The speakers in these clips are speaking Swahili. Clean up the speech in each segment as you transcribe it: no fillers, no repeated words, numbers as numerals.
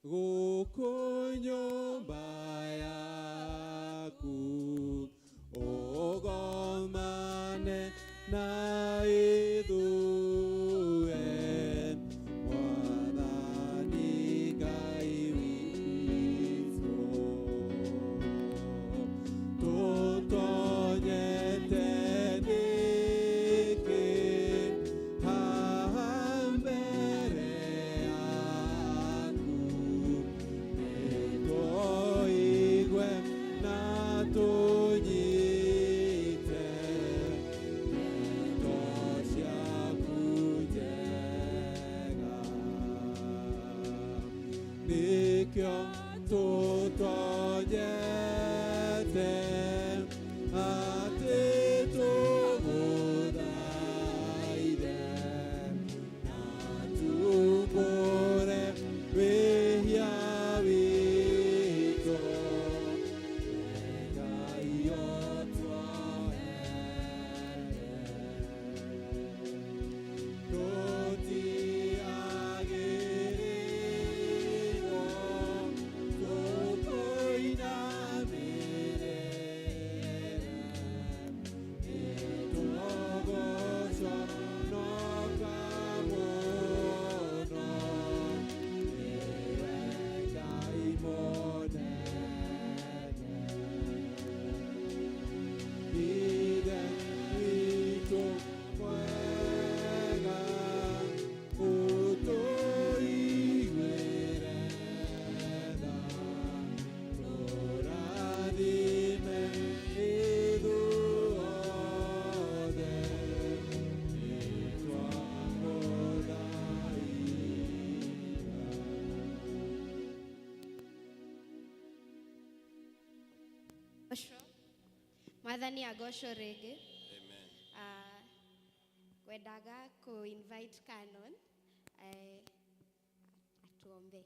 gũkũ nyũmba yaku ũgomane na ithuĩ Mwathani Ngai witũ tũtonyete nĩkĩ haha mbere yaku nĩtũigue na tũnyite ndeto ciaku njega nĩkĩo tũtonyete atĩ tũgũthaithe na tumbũre wĩhia witũ Ngai otwohere tũtiagĩrĩirwo tũkũinamĩrĩre nĩtũgũconoka mũno nĩwe Ngai mũnene Ithe witũ mwega ũtũiguĩre tha tũrathime ithuothe Mwathani agocwo rĩngĩ. Amen. Kwendaga ku-invite Canon atuombe.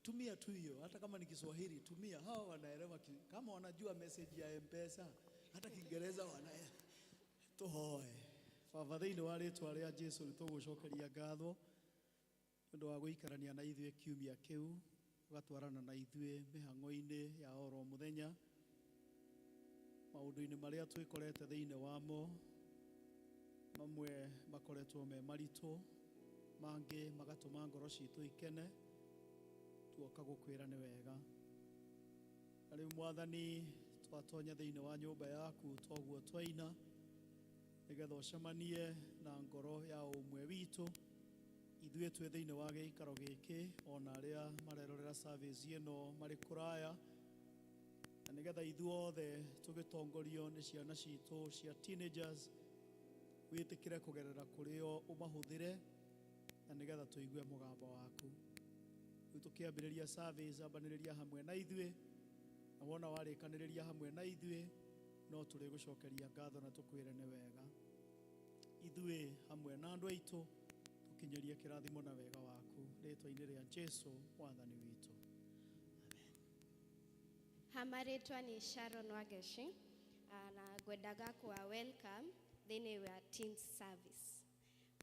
Tumia tu hiyo, hata kama ni Kiswahili tumia. Hao wanaelewa kama wanajua message ya M-Pesa, hata Kiingereza wanaelewa. Tuhoe. Baba thĩinĩ wa rĩĩtwa rĩa Jesũ nĩtũgũcokeria ngatho nĩũndũ wa gũikarania na ithuĩ kiumia kĩu ũgatwarana na ithuĩ mĩhang'o-inĩ ya oro mũthenya maũndũ-inĩ marĩa twĩkorete thĩinĩ wamo mamwe makoretwo me maritũ mangĩ magatũma ngoro citũ ikene tuoka gũkwĩra nĩ wega na rĩu Mwathani twatonya thĩinĩ wa nyũmba yaku toguo twaina nĩgetha ũcemanie na ngoro ya ũmwe witũ ithuĩ twĩ thĩinĩ wa gĩikaro gĩkĩ ona arĩa marerorera service ĩno marĩ kũraya na nĩgetha ithuothe tũgĩtongorio nĩ ciana citũ cia teenagers wĩtĩkĩre kũgerera kũrĩo ũmahũthĩre na nĩgetha tũigue mũgambo waku rĩu tũkĩambĩrĩria service ambanĩrĩria hamwe na ithuĩ na wona warĩkanĩrĩria hamwe na ithuĩ no tũrĩgũcokeria ngatho na tũkwĩre nĩ wega ithuĩ hamwe na andũ aitũ tũkinyĩrie kĩrathimo na wega waku rĩĩtwa-inĩ rĩa Jesũ Mwathani witũ Hamarĩtwa nĩ Sharon Wageshi na ngwendaga kuwa welcome thĩinĩ wa teens service.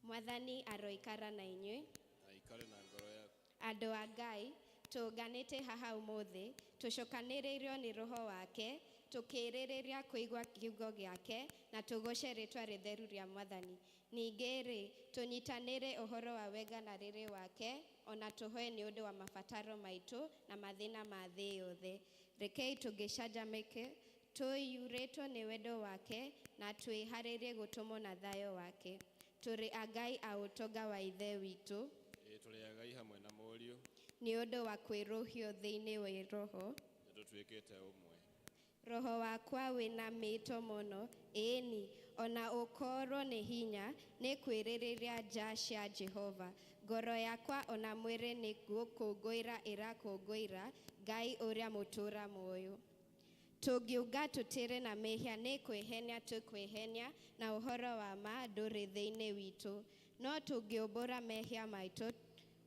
Mwathani aroikara na inyuĩ. Aikare na ngoro yaku. Andũ a Ngai tũnganĩte haha ũmũthĩ tũcokanĩrĩirio nĩ roho wake tũkĩrĩrĩria kũigua kiugo gĩake na tũgoce rĩtwa rĩtheru rĩa Mwathani. Ningĩ rĩ tũnyitanĩre ũhoro wa wega na rĩrĩ wake ona tũhoe nĩ ũndũ wa mabataro maitũ na mathĩna ma thĩ yothe. Rekei tũngĩcanjamũke tũiyũrĩtwo nĩ wendo wake na twĩharĩrie gũtũmwo na thayũ wake. Tũrĩ a Ngai a ũtonga wa ithe witũ. Tũrĩ a Ngai hamwe na mũriũ. Nĩ ũndũ wa kwĩrũhio thĩinĩ wa roho. Tũtuĩkĩte ũmwe. Roho wakwa wĩna mĩto mũno ĩni ona ũkorwo nĩ hinya nĩ kwĩrĩrĩria nja cia Jehova. Ngoro yakwa ona mwĩrĩ nĩ gũkũngũĩra ĩrakũngũĩra Ngai ũrĩa mũtũra muoyo. Tũngiuga tũtĩre na mehia nĩ kwĩhenia tũkwĩhenia na ũhoro wa ma ndũrĩ thĩinĩ witũ. No tũngĩũmbũra mehia maitũ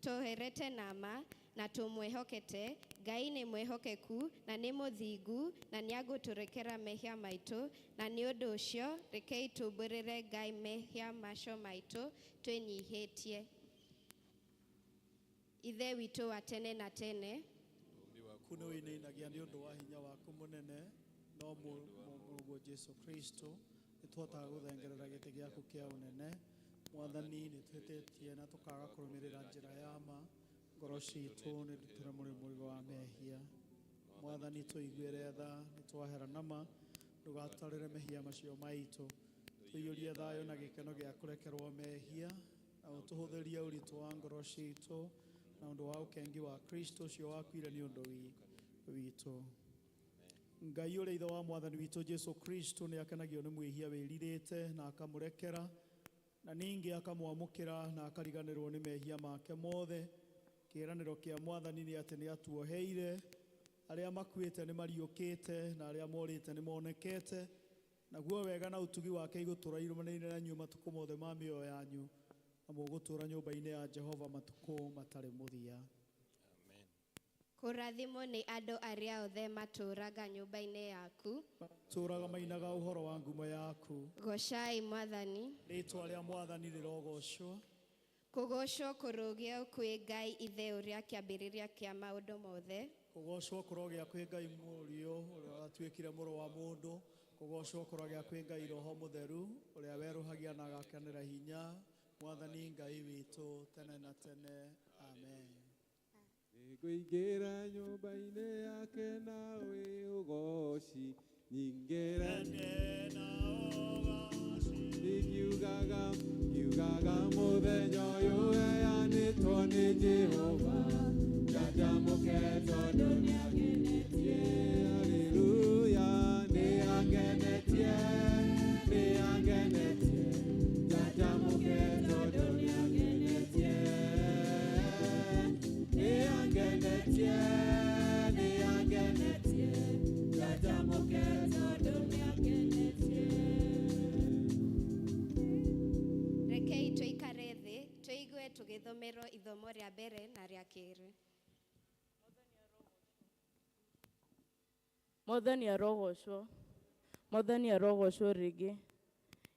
tũherete na ma na tũmwĩhokete Ngai nĩ mwĩhokeku na nĩ mũthingu na nĩ agũtũrekera mehia maitũ na nĩ ũndũ ũcio rekei tũmbũrĩre Ngai mehia macio maitũ twĩnyihĩtie. ithe witũ wa tene na tene, kuno wĩinainagia nĩ ũndũ wa hinya waku mũnene, no mũrũguo Jesu Kristo nĩtũhotaga gũthengerera gĩtĩ gĩaku kĩa ũnene. Mwathani, nĩtwĩtĩtie na tũkaga kũrũmĩrĩra njĩra ya ma, ngoro citũ nĩndutĩre mũrigo wa mehia. Mwathani, tũiguĩre tha, nĩtwaherana ma, ndũgatarĩre mehia macio maitũ, tũiyũrie thayũ na gĩkeno gĩa kũrekerwo mehia, na ũtũhũthĩrie ũritũ wa ngoro citũ na ũndũ wa ũkengi wa Kristo ũcio wakuire nĩ ũndũ witũ. Ngai ũrĩa ithe wa Mwathani witũ Jesu Kristo nĩ akenagio nĩ mwĩhia wĩrirĩte na akamũrekera, na ningĩ akamwamũkĩra na akariganĩrwo nĩ mehia make mothe. Kĩĩranĩro kĩa Mwathani nĩ atĩ nĩ atuoheire, arĩa makuĩte nĩ mariũkĩte na arĩa morĩte nĩ monekete, naguo wega na ũtugi wake igũtũũra irũmanĩrĩire na inyuĩ matukũ mothe ma mĩoyo yanyu, na mũgũtũũra nyũmba-inĩ ya Jehova matukũ matarĩ mũthia. kũrathimwo nĩ andũ arĩa othe matũũraga nyũmba-inĩ yaku, Tũũraga mainaga ũhoro wa ngumo yaku. gocai Mwathani. Rĩĩtwa rĩa Mwathani rĩrogocwo. Kũgocwo kũrogio kwĩ Ngai ithe ũrĩa kĩambĩrĩria kĩa maũndũ mothe, Kũgocwo kũrogĩa kwĩ Ngai Mũriũ ũrĩa watuĩkire mũrũ wa mũndũ. Kũgocwo kũrogĩa kwĩ Ngai Roho Mũtheru ũrĩa werũhagia na agakenera hinya. Mwathani Ngai witũ tene na tene. Amen. Nĩngũingĩra nyũmba-inĩ yake nawe ũgoci, nyingĩrane Ngiugaga mũthenya ũyũ ũheanĩtwo nĩ Jehova, njanjamũke tondũ nĩangenetie. Haleluya, nĩangenetie, nĩangenetie, njanjamũke tondũ nĩangenetie. Nĩangenetie, nĩangenetie, njanjamũke tondũ nĩangenetie. rekei tũikare thĩ tũigue tũgĩthomerwo ithomo rĩa mbere na rĩa kerĩ. Mwathani arogocwo. Mwathani arogocwo rĩngĩ.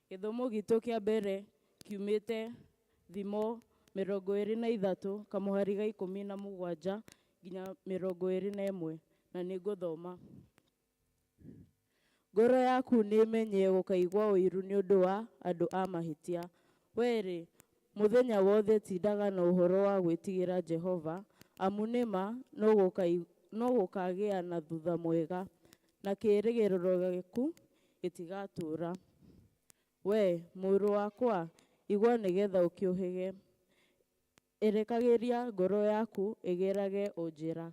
Gĩthomo gitũ kĩa mbere kiumĩte Thimo 23 kamũhari ga 17 nginya 21, na nĩngũthoma. Ngoro yaku nĩĩmenye gũkaigua ũiru nĩ ũndũ wa andũ a mahĩtia. Wee mũthenya wothe tindaga na ũhoro wa gwĩtigĩra Jehova, amu nĩma no gũkagĩa na thutha mwega, na kĩĩrĩgĩrĩro gĩaku gĩtigatũũra. Wee mũrũ wakwa, igua nĩgetha ũkĩũhĩge. Erekagĩria ngoro yaku ĩgerage o njĩra.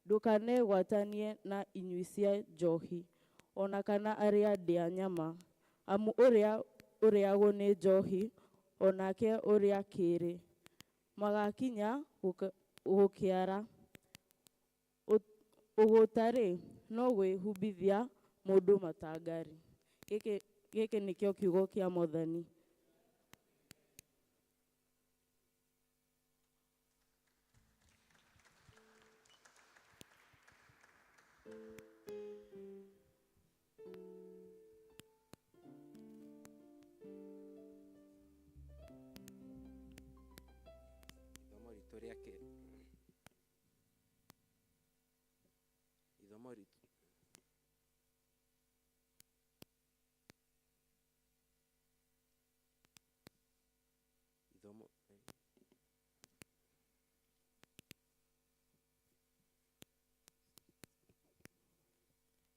Ndũkanegwatanie na inyui cia njohi, ona kana arĩa ndĩa nyama, amu ũrĩa ũrĩagwo nĩ njohi, onake ũrĩa kĩrĩ. Magakinya gũkĩara. Ũgũtarĩ no gwĩhumbithia mũndũ matangari. Gĩkĩ nĩkĩo kiugo kĩa Mwathani.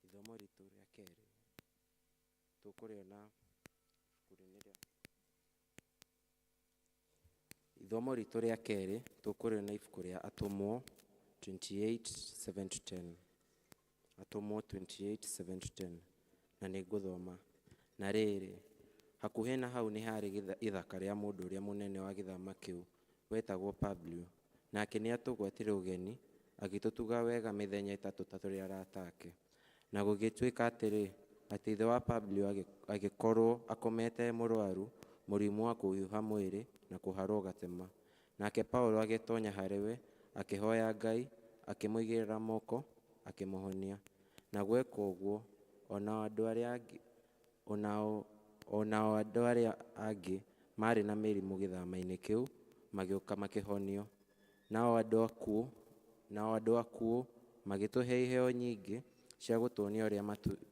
Ithomo ritũ rĩa kerĩ tũkũrĩona ibuku-inĩ Ithomo ritũ rĩa kerĩ tũkũrĩona ibuku rĩa Atũmwo 28:7-10. Atũmwo 28:7-10, na nĩngũthoma. Na rĩrĩ, hakuhĩ na hau nĩ harĩ ithaka rĩa mũndũ ũrĩa mũnene wa gĩthama kĩu wetagwo Publio, nake nĩatũgwetire ũgeni agĩtũtuga wega mĩthenya ĩtatũ ta tũrĩ arata ake. Na gũgĩtuĩka atĩ ithe wa Publio agĩkorwo akomete mũrwaru mũrimũ wa kũhiũha mwĩrĩ na kũharwo gatema. Nake Paulo agĩtonya harĩ we, akĩhoya Ngai, akĩmũigĩrĩra moko, akĩmũhonia. Na gweka ũguo, onao andũ arĩa angĩ marĩ na mĩrimũ gĩthama-inĩ kĩu magĩũka makĩhonio. nao andũ akuo magĩtũhe iheo nyingĩ cia gũtuonia ũrĩa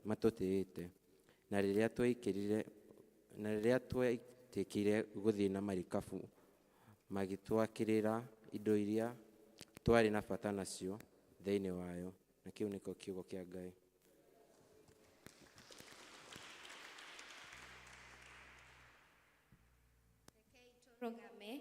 matũtĩĩte, na rĩrĩa twetĩkire gũthiĩ na marikabu magĩtwakĩrĩra indo iria twarĩ na bata nacio thĩinĩ wayo. Na kĩu nĩkĩo kiugo kĩa Ngai. Tũrũgame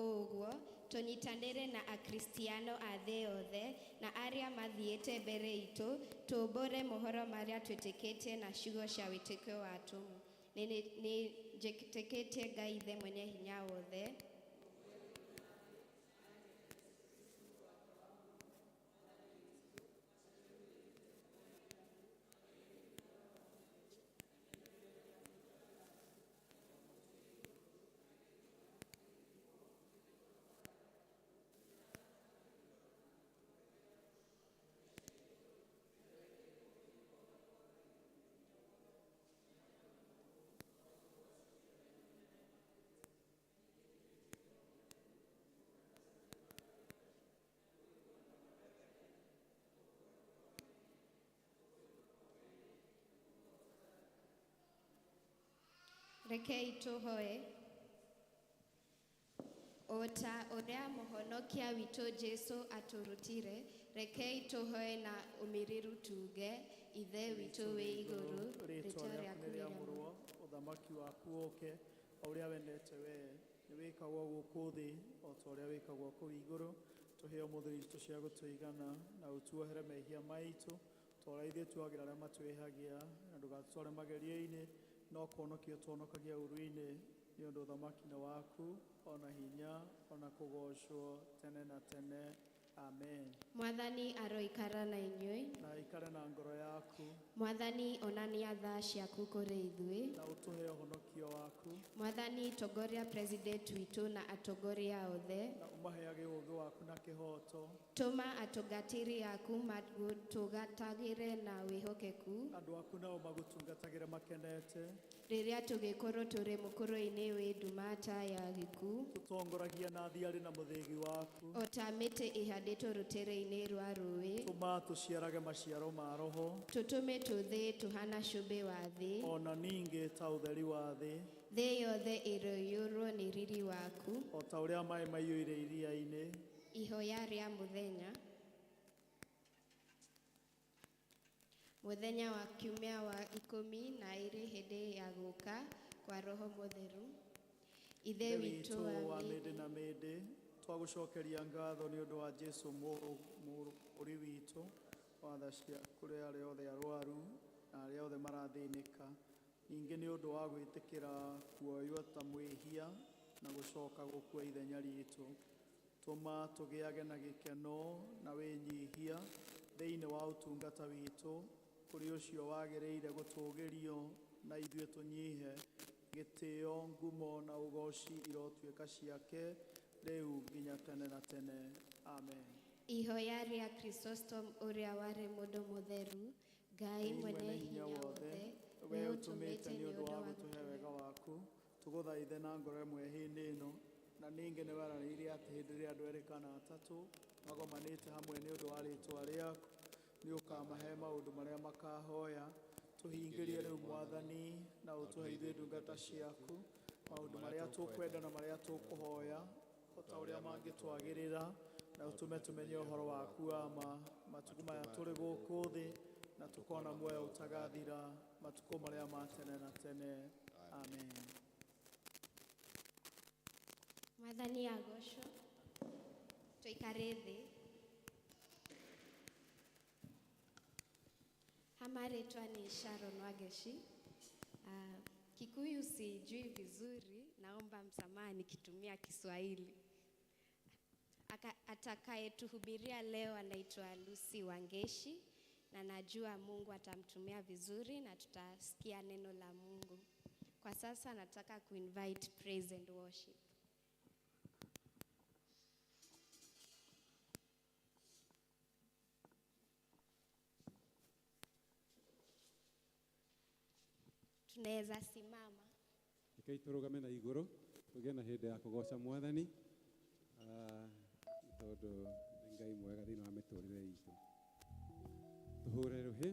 ũguo tũnyitanĩre na akristiano a thĩ yothe na arĩa mathiĩte mbere itũ, tũmbũre mohoro marĩa twĩtĩkĩtie na ciugo cia wĩtĩkio wa tũmũ. Nĩ njĩtĩkĩtie Ngai Ithe Mwene Hinya Wothe, rekei tũhoe. O ta ũrĩa mũhonokia witũ Jesũ atũrutire, rekei tũhoe na ũmĩrĩru tuge: Ithe witũ wĩ igũrũ, rĩĩtwa rĩaku rĩamũrwo, ũthamaki waku ũũke, o ũrĩa wendete wee nĩ wĩkagwo gũkũ thĩ o ta ũrĩa wĩkagwo kũu igũrũ. Tũhe ũmũthĩ iritũ cia gũtũigana, na ũtuohere mehia maitũ ta ũrĩa ithuĩ tuohagĩra arĩa matwĩhagia, na ndũgatũtware magerio-inĩ, no kũhonokia ũtũhonokagia ũũru-inĩ, nĩ ũndũ ũthamaki nĩ waku, ona hinya, ona kũgocwo tene na tene. Amen. Mwathani aroikara na inyuĩ, Na ikare na ngoro yaku, Mwathani onania tha ciaku kũrĩ ithuĩ, na ũtũhe ũhonokio waku, Mwathani tongoria president witũ na atongoria othe, na ũmaheage ũũgĩ waku na kĩhooto, tũma atungatĩri aku matũgatagĩre na wĩhokeku, andũ aku nao magũtungatagĩre makenete, rĩrĩa tũgĩkorwo tũrĩ mũkũrũ-inĩ wĩ nduma ta ya gĩkuũ, tũtongoragia na thiarĩ na mũthĩgi waku, o ta mĩtĩ ĩhandĩtwo rũtere-inĩ rwa rũĩ, tũma tũciarage maciaro ma roho, tũtũme tũthĩ tũhana cumbĩ wa thĩ, ona ningĩ ta ũtheri wa thĩ, thĩ yothe ĩroiyũrwo nĩ riri waku. o ta ũrĩa maĩ maiyũire iria-inĩ. Ihoya rĩa mũthenya. Mũthenya wa kiumia wa 12 hĩndĩ ya gũũka kwa Roho Mũtheru. Ithe witũ wa mĩndĩ na mĩndĩ, twagũcokeria ngatho nĩ ũndũ wa Jesũ mũri witũ, watha kũrĩ arĩa othe arwaru na arĩa othe marathĩnĩka, ningĩ nĩ ũndũ wa gwĩtĩkĩra kuoywo ta mwĩhia na gũcoka gũkua ithenya ritũ. Tũma tũgĩage na gĩkeno na wĩnyihia thĩinĩ wa ũtungata witũ kũrĩ ũcio wagĩrĩire gũtũũgĩrio, na ithuĩ tũnyihe gĩtĩo, ngumo na ũgooci irotuĩka ciake rĩu nginya tene na tene. Amen. Ihoya rĩa Chrysostom ũrĩa warĩ mũndũ mũtheru. Ngai mwene hinya wothe, we ũtũmĩte nĩ ũndũ wa gũtũhe wega waku, tũgũthaithe na ngoro ĩmwe hĩndĩ ĩno, na ningĩ nĩ weranĩire atĩ hĩndĩ ĩrĩa andũ erĩ kana atatũ magomanĩte hamwe nĩ ũndũ wa rĩĩtwa rĩaku, nĩ ũkamahe maũndũ marĩa makahoya. Tũhingĩrie rĩu Mwathani, na ũtũhe ithuĩ ndungata ciaku maũndũ marĩa tũkwenda na marĩa tũkũhoya, o ta ũrĩa mangĩtwagĩrĩra, na ũtũme tũmenye ũhoro waku wa ma matukũ maya tũrĩ gũkũ thĩ, na tũkona muoyo ũtagathira matukũ marĩa ma tene na tene. Amen. Mwathani agocwo. Tuikare thĩ. Hamaretwa ni Sharon Wageshi. Kikuyu sijui vizuri, naomba msamaha nikitumia Kiswahili. Atakayetuhubiria leo anaitwa Lucy Wangeshi, na najua Mungu atamtumia vizuri na tutasikia neno la Mungu. Kwa sasa nataka kuinvite praise and worship. Tunaweza simama. Rekei tũrũgame na igũrũ, tũgĩe na hĩndĩ ya kũgoca Mwathani. tondũ nĩ Ngai mwega thĩinĩ wa mĩtũrĩre itũ. Tũhũre rũhĩ.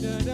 Yeah.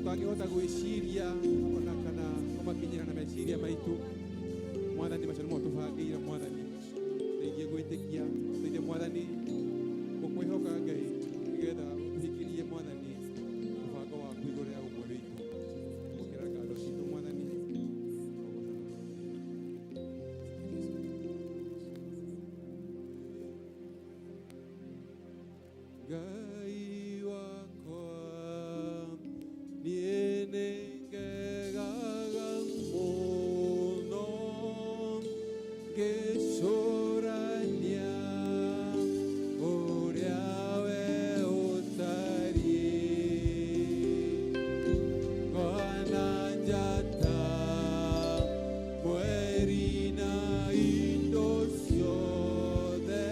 twangihota gwiciria ona kana kumakinyira na meciria maitu mwathani macio nimo tubangire mwathani teigie gwitikia teithie mwathani gukwihoka Ngai nigetha tuhikirie mwathani mubango waku iguru ya umwe witu ukira ngado citu mwathani Ngai wakwa nienengegaga muno ngĩcũrania ũrĩa we ũtariĩ ngona njata mweri na indo ciothe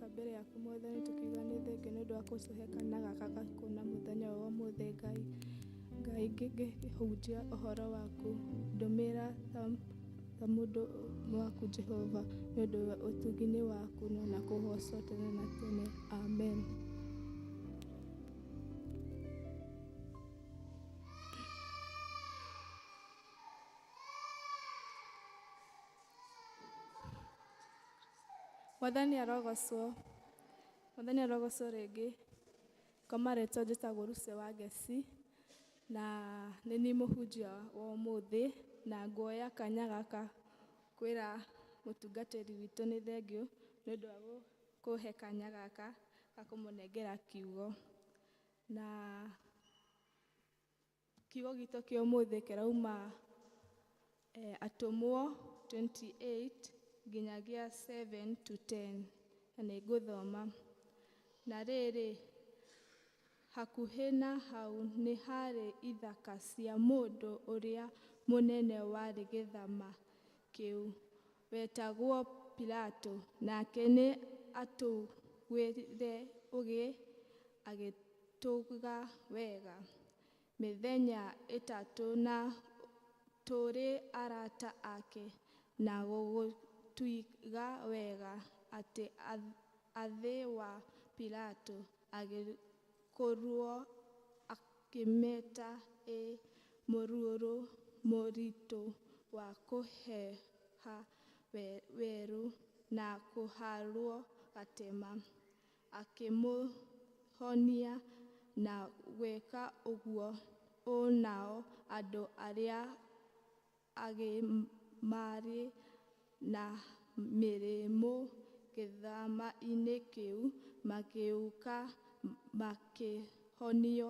ndoka mbere yaku Mwathani tukiuga nĩ thengio nĩ ũndũ wa kũtũhe kana gaka gakũna mũthenya wa ũmũthĩ Ngai ngĩhunjia ũhoro waku ndũmĩra ta mũndũ waku Jehova nĩ ũndũ wa ũtugi-inĩ waku na kũgocwo tene na tene. Amen. Mwathani arogocwo rĩngĩ. Ngoma rĩtwa njĩtagwo Lucy wa Gesi na nĩ niĩ mũhunjia wa ũmũthĩ, na nguoya kanya gaka kwĩra mũtungatĩri witũ nĩ thengio nĩ ũndũ wa kũhe kanya gaka ga kũmũnengera kiugo. Na kiugo gitũ kĩa ũmũthĩ kĩrauma Atũmwo 28 nginyagia 7 to 10 na nĩ ngũthoma. Na rĩrĩ, hakuhĩ na hau nĩ harĩ ithaka cia mũndũ ũrĩa mũnene warĩ gĩthama kĩu, wetagwo Pilato, nake nĩ atũgwire ũgĩ agĩtũga wega. Mĩthenya ĩtatũ na tũrĩ arata ake na gũgũtuiga wega atĩ athĩ wa Pilato agĩkorwo akĩmeta mũrũrũ mũritũ wa kũheha werũ na kũharwo gatema, akĩmũhonia na gwĩka ũguo nao andũ arĩa angĩ marĩ na mĩrimũ gĩthama-inĩ kĩu magĩũka makĩhonio,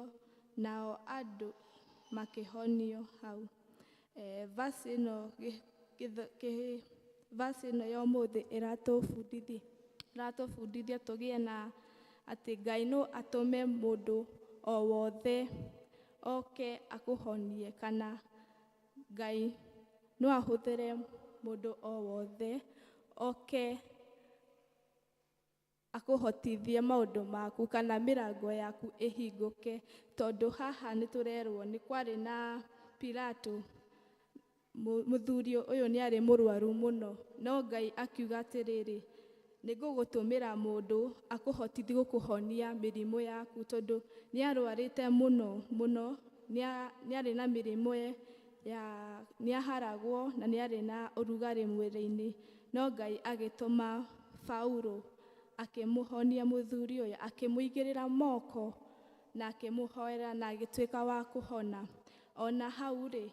nao andũ makĩhonio hau. Verse ĩno ya ũmũthĩ ĩratũbundithia tũgĩe na atĩ Ngai no atũme mũndũ o wothe oke akũhonie, kana Ngai no ahũthĩre mũndũ o wothe oke akũhotithie maũndũ maku kana mĩrango yaku ĩhingũke. Tondũ haha nĩ tũrerwo nĩ kwarĩ na Pilato, mũthuri ũyũ nĩ arĩ mũrwaru mũno, no Ngai akiuga atĩrĩrĩ, nĩ ngũgũtũmĩra mũndũ akũhotithie gũkũhonia mĩrimũ yaku, tondũ nĩ arwarĩte mũno mũno, nĩ arĩ na mĩrimũ nĩ aharagwo na nĩ arĩ na ũrugarĩ mwĩrĩ-inĩ, no Ngai agĩtũma Paulo akĩmũhonia mũthuri ũyũ, akĩmũigĩrĩra moko na akĩmũhoera na agĩtuĩka wa kũhona. Ona hau rĩ,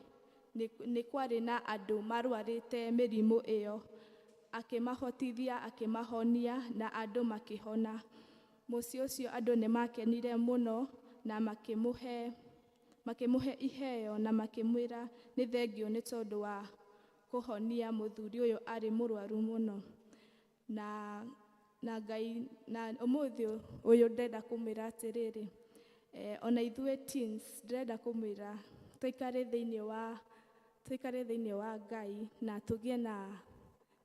nĩ kwarĩ na andũ marwarĩte mĩrimũ ĩyo, akĩmahotithia, akĩmahonia na andũ makĩhona. Mũciĩ ũcio andũ nĩ makenire mũno na makĩmũhe iheo na makĩmwĩra nĩ thengio nĩ tondũ wa kũhonia mũthuri ũyũ arĩ mũrwaru mũno. Na Ngai, na ũmũthĩ ũyũ ndĩrenda kũmwĩra atĩrĩrĩ, ona ithuĩ teens ndĩrenda kũmwĩra tũikare thĩinĩ wa Ngai na tũgĩe na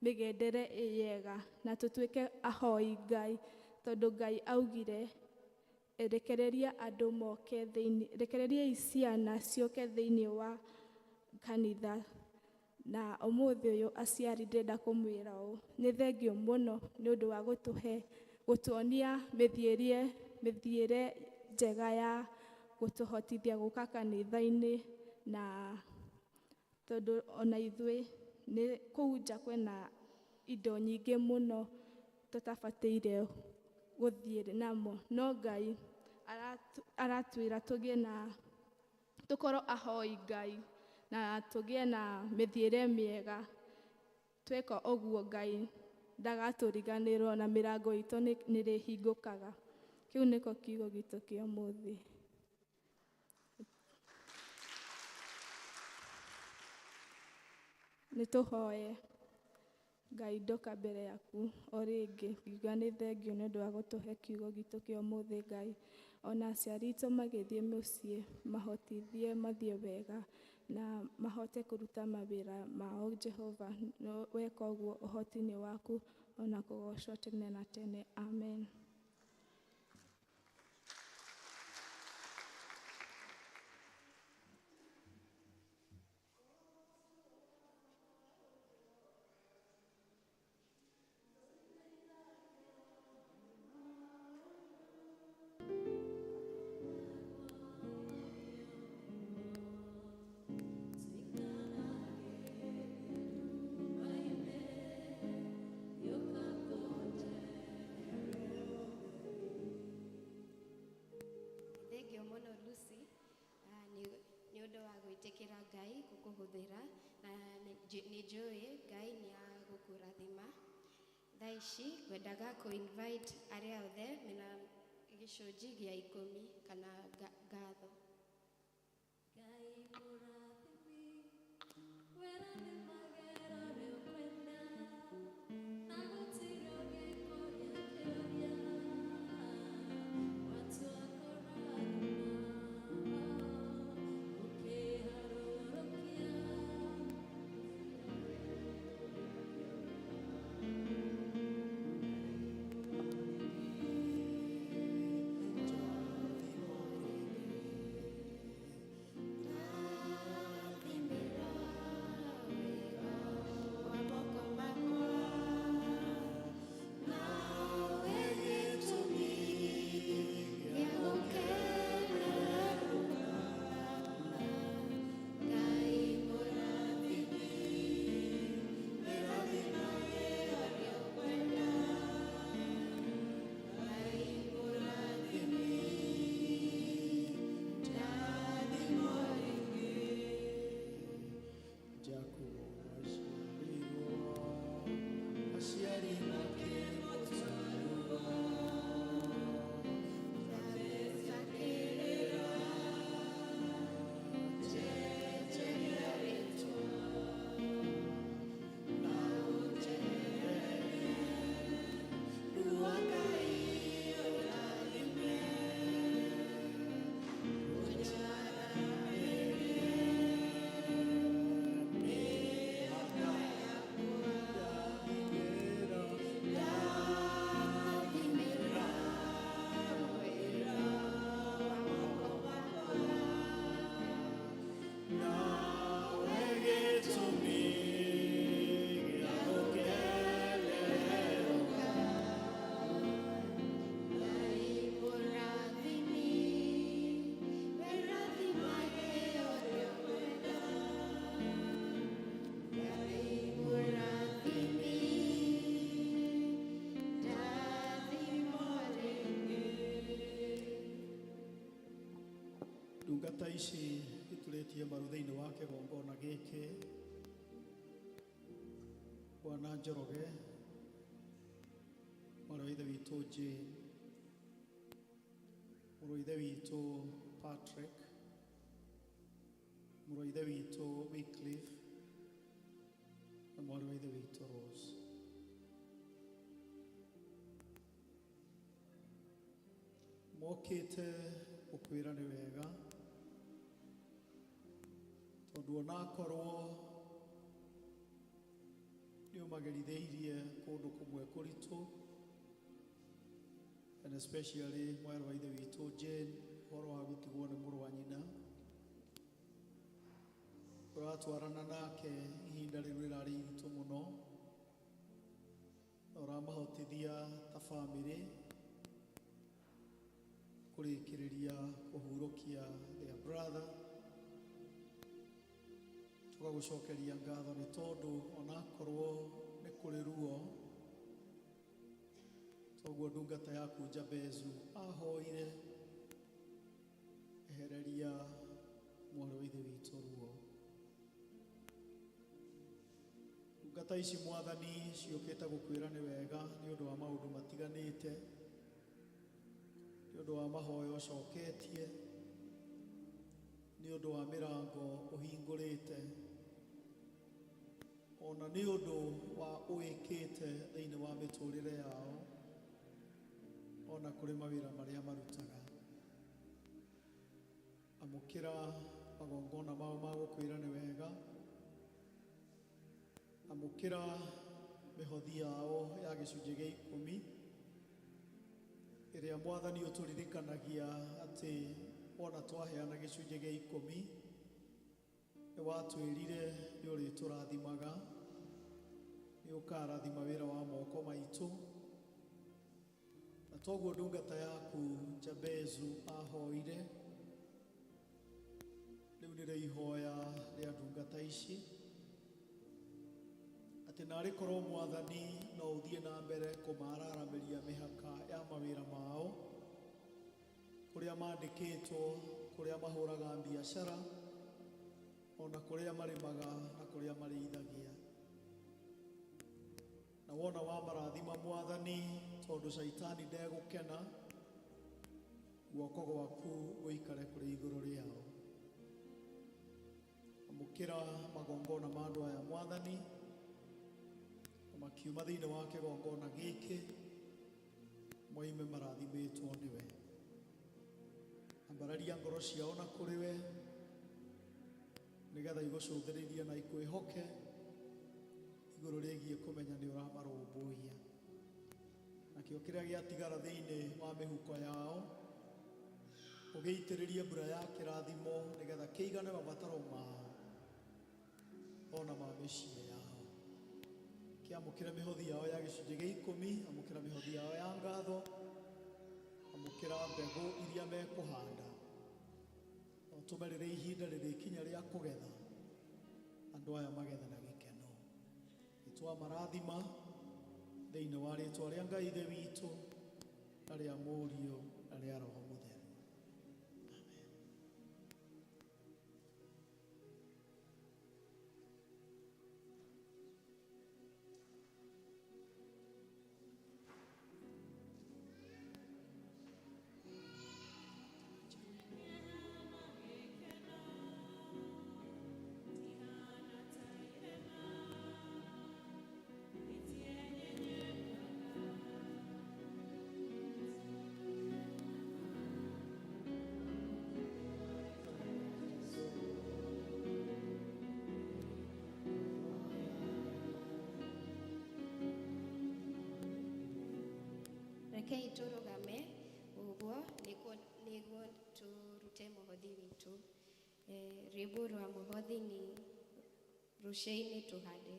mĩgendere yega na tũtuĩke ahoi Ngai, tondũ Ngai augire rekereria ciana ciũke thĩinĩ wa kanitha. Na ũmũthĩ ũyũ aciari ndĩrenda kũmwĩra ũũ, nĩ thengio mũno nĩ ũndũ wa gũtuonia mĩthiĩre njega ya gũtũhotithia gũka kanitha-inĩ, na tondũ ona ithuĩ kũu nja kwĩna indo nyingĩ mũno tũtabataire gũthiĩ namo, no Ngai aratwĩra tũkorwo ahoi Ngai na tũgĩe na mĩthiĩre mĩega. Tweka ũguo Ngai ndagatũriganĩrwo na mĩrango itũ nĩ rĩhingũkaga. Kĩu nĩko kiugo gitũ kĩa ũmũthĩ. Nĩ tũhoe. Ngai ndoka mbere yaku o rĩngĩ ngiuga nĩ thengio nĩ ũndũ wa gũtũhe kiugo gitũ kĩa ũmũthĩ Ngai. Ona aciari itũ magĩthiĩ mũciĩ mahotithie mathiĩ wega na mahote kũruta mawĩra mao Jehova. Weka ũguo ũhoti-inĩ waku ona kũgocwo tene na tene. Amen. Thengio mũno Lucy nĩ ũndũ wa gwĩtĩkĩra Ngai gũkũhũthĩra, na nĩ njũĩ Ngai nĩ agũkũrathima. Thaa ici ngwendaga kũ-invite arĩa othe mena gĩcunjĩ gĩa 10 kana ngatho. Ndungata ici ituretie maru thĩinĩ wa kĩgongona gĩkĩ. Bwana Njoroge, mwarĩ wa ithe witũ Jane, mũrũ wa ithe witũ Patrick, mũrũ wa ithe witũ Wycliffe, na mwarĩ wa ithe witũ Rose. Mokĩte gũkwĩra nĩ wega, tondũ onakorwo nĩ ũmagerithĩirie kũndũ kũmwe kũritũ, and especially mwarĩ wa ithe witũ Jane, ũhoro wa gũtigwo nĩ mũrũ wa nyina, ũratwarana nake ihinda rĩu rĩrarĩ iritũ mũno, na ũramahotithia ta bamĩrĩ kũrĩkĩrĩria kũhurũkia their brother. Tũgagũcokeria ngatho nĩ tondũ onakorwo nĩ kũrĩ ruo, toguo ndungata yaku Jabezu ahoire ehereria mwarĩ wa ithe witũ ruo. Ndungata ici Mwathani ciũkĩte gũkwĩra nĩ wega nĩ ũndũ wa maũndũ matiganĩte, nĩ ũndũ wa mahoya ũcoketie, nĩ ũndũ wa mĩrango ũhingũrĩte, ona nĩ ũndũ wa ũĩkĩte thĩinĩ wa mĩtũrĩre yao, ona kũrĩ mawĩra marĩa marutaga. Amũkĩra magongona mao ma gũkwĩra nĩ wega, amũkĩra mĩhothi yao ya gĩcunjĩ gĩa 10 ĩrĩa Mwathani ũtũririkanagia atĩ ona twaheana gĩcunjĩ gĩa 10 nĩ watwĩrire nĩ ũrĩtũrathimaga, nĩ ũkarathima wĩra wa moko maitũ. Na toguo ndungata yaku Jabezu ahoire, rĩu nĩrĩo ihoya rĩa ndungata ici atĩ narĩ korwo Mwathani no ũthiĩ na mbere kũmararamĩria mĩhaka ya mawĩra mao, kũrĩa mandĩkĩtwo, kũrĩa mahũraga biacara, ona kũrĩa marĩmaga na kũrĩa marĩithagia. Na wona wa marathima Mwathani, tondũ Shaitani ndegũkena, guoko gwaku gũikare kũrĩ igũrũ rĩao. Amũkĩra magongona ma andũ aya Mwathani, makiuma thĩinĩ wa kĩgongona gĩkĩ, moime marathimĩtwo nĩwe. Ambararia ngoro ciao na kũrĩ we, nĩgetha igũcũthĩrĩrie na ikwĩhoke igũrũ rĩgiĩ kũmenya nĩ ũramarũmbũiya. Nakĩo kĩrĩa gĩatigara thĩinĩ wa mĩhuko yao, ũgĩitĩrĩrie mbura ya kĩrathimo, nĩgetha kĩigane mabataro mao ona ma mĩciĩ yao. Kĩamũkĩra mĩhothi yao ya gĩcunjĩ gĩa 10, amũkĩra mĩhothi yao ya ngatho, amũkĩra mbegũ iria mekũhanda, ũtũme rĩrĩa ihinda rĩrĩkinya rĩa kũgetha, andũ aya magethe na gĩkeno. Nĩtwamarathima thĩinĩ wa rĩĩtwa rĩa Ngai Ithe witũ na rĩa Mũriũ na rĩa Roho Mũtheru. Rekei tũrũgame ũguo nĩguo tũrute mũhothi witũ. Rwĩmbo rwa mũhothi ni Rũciinĩ Tũhande.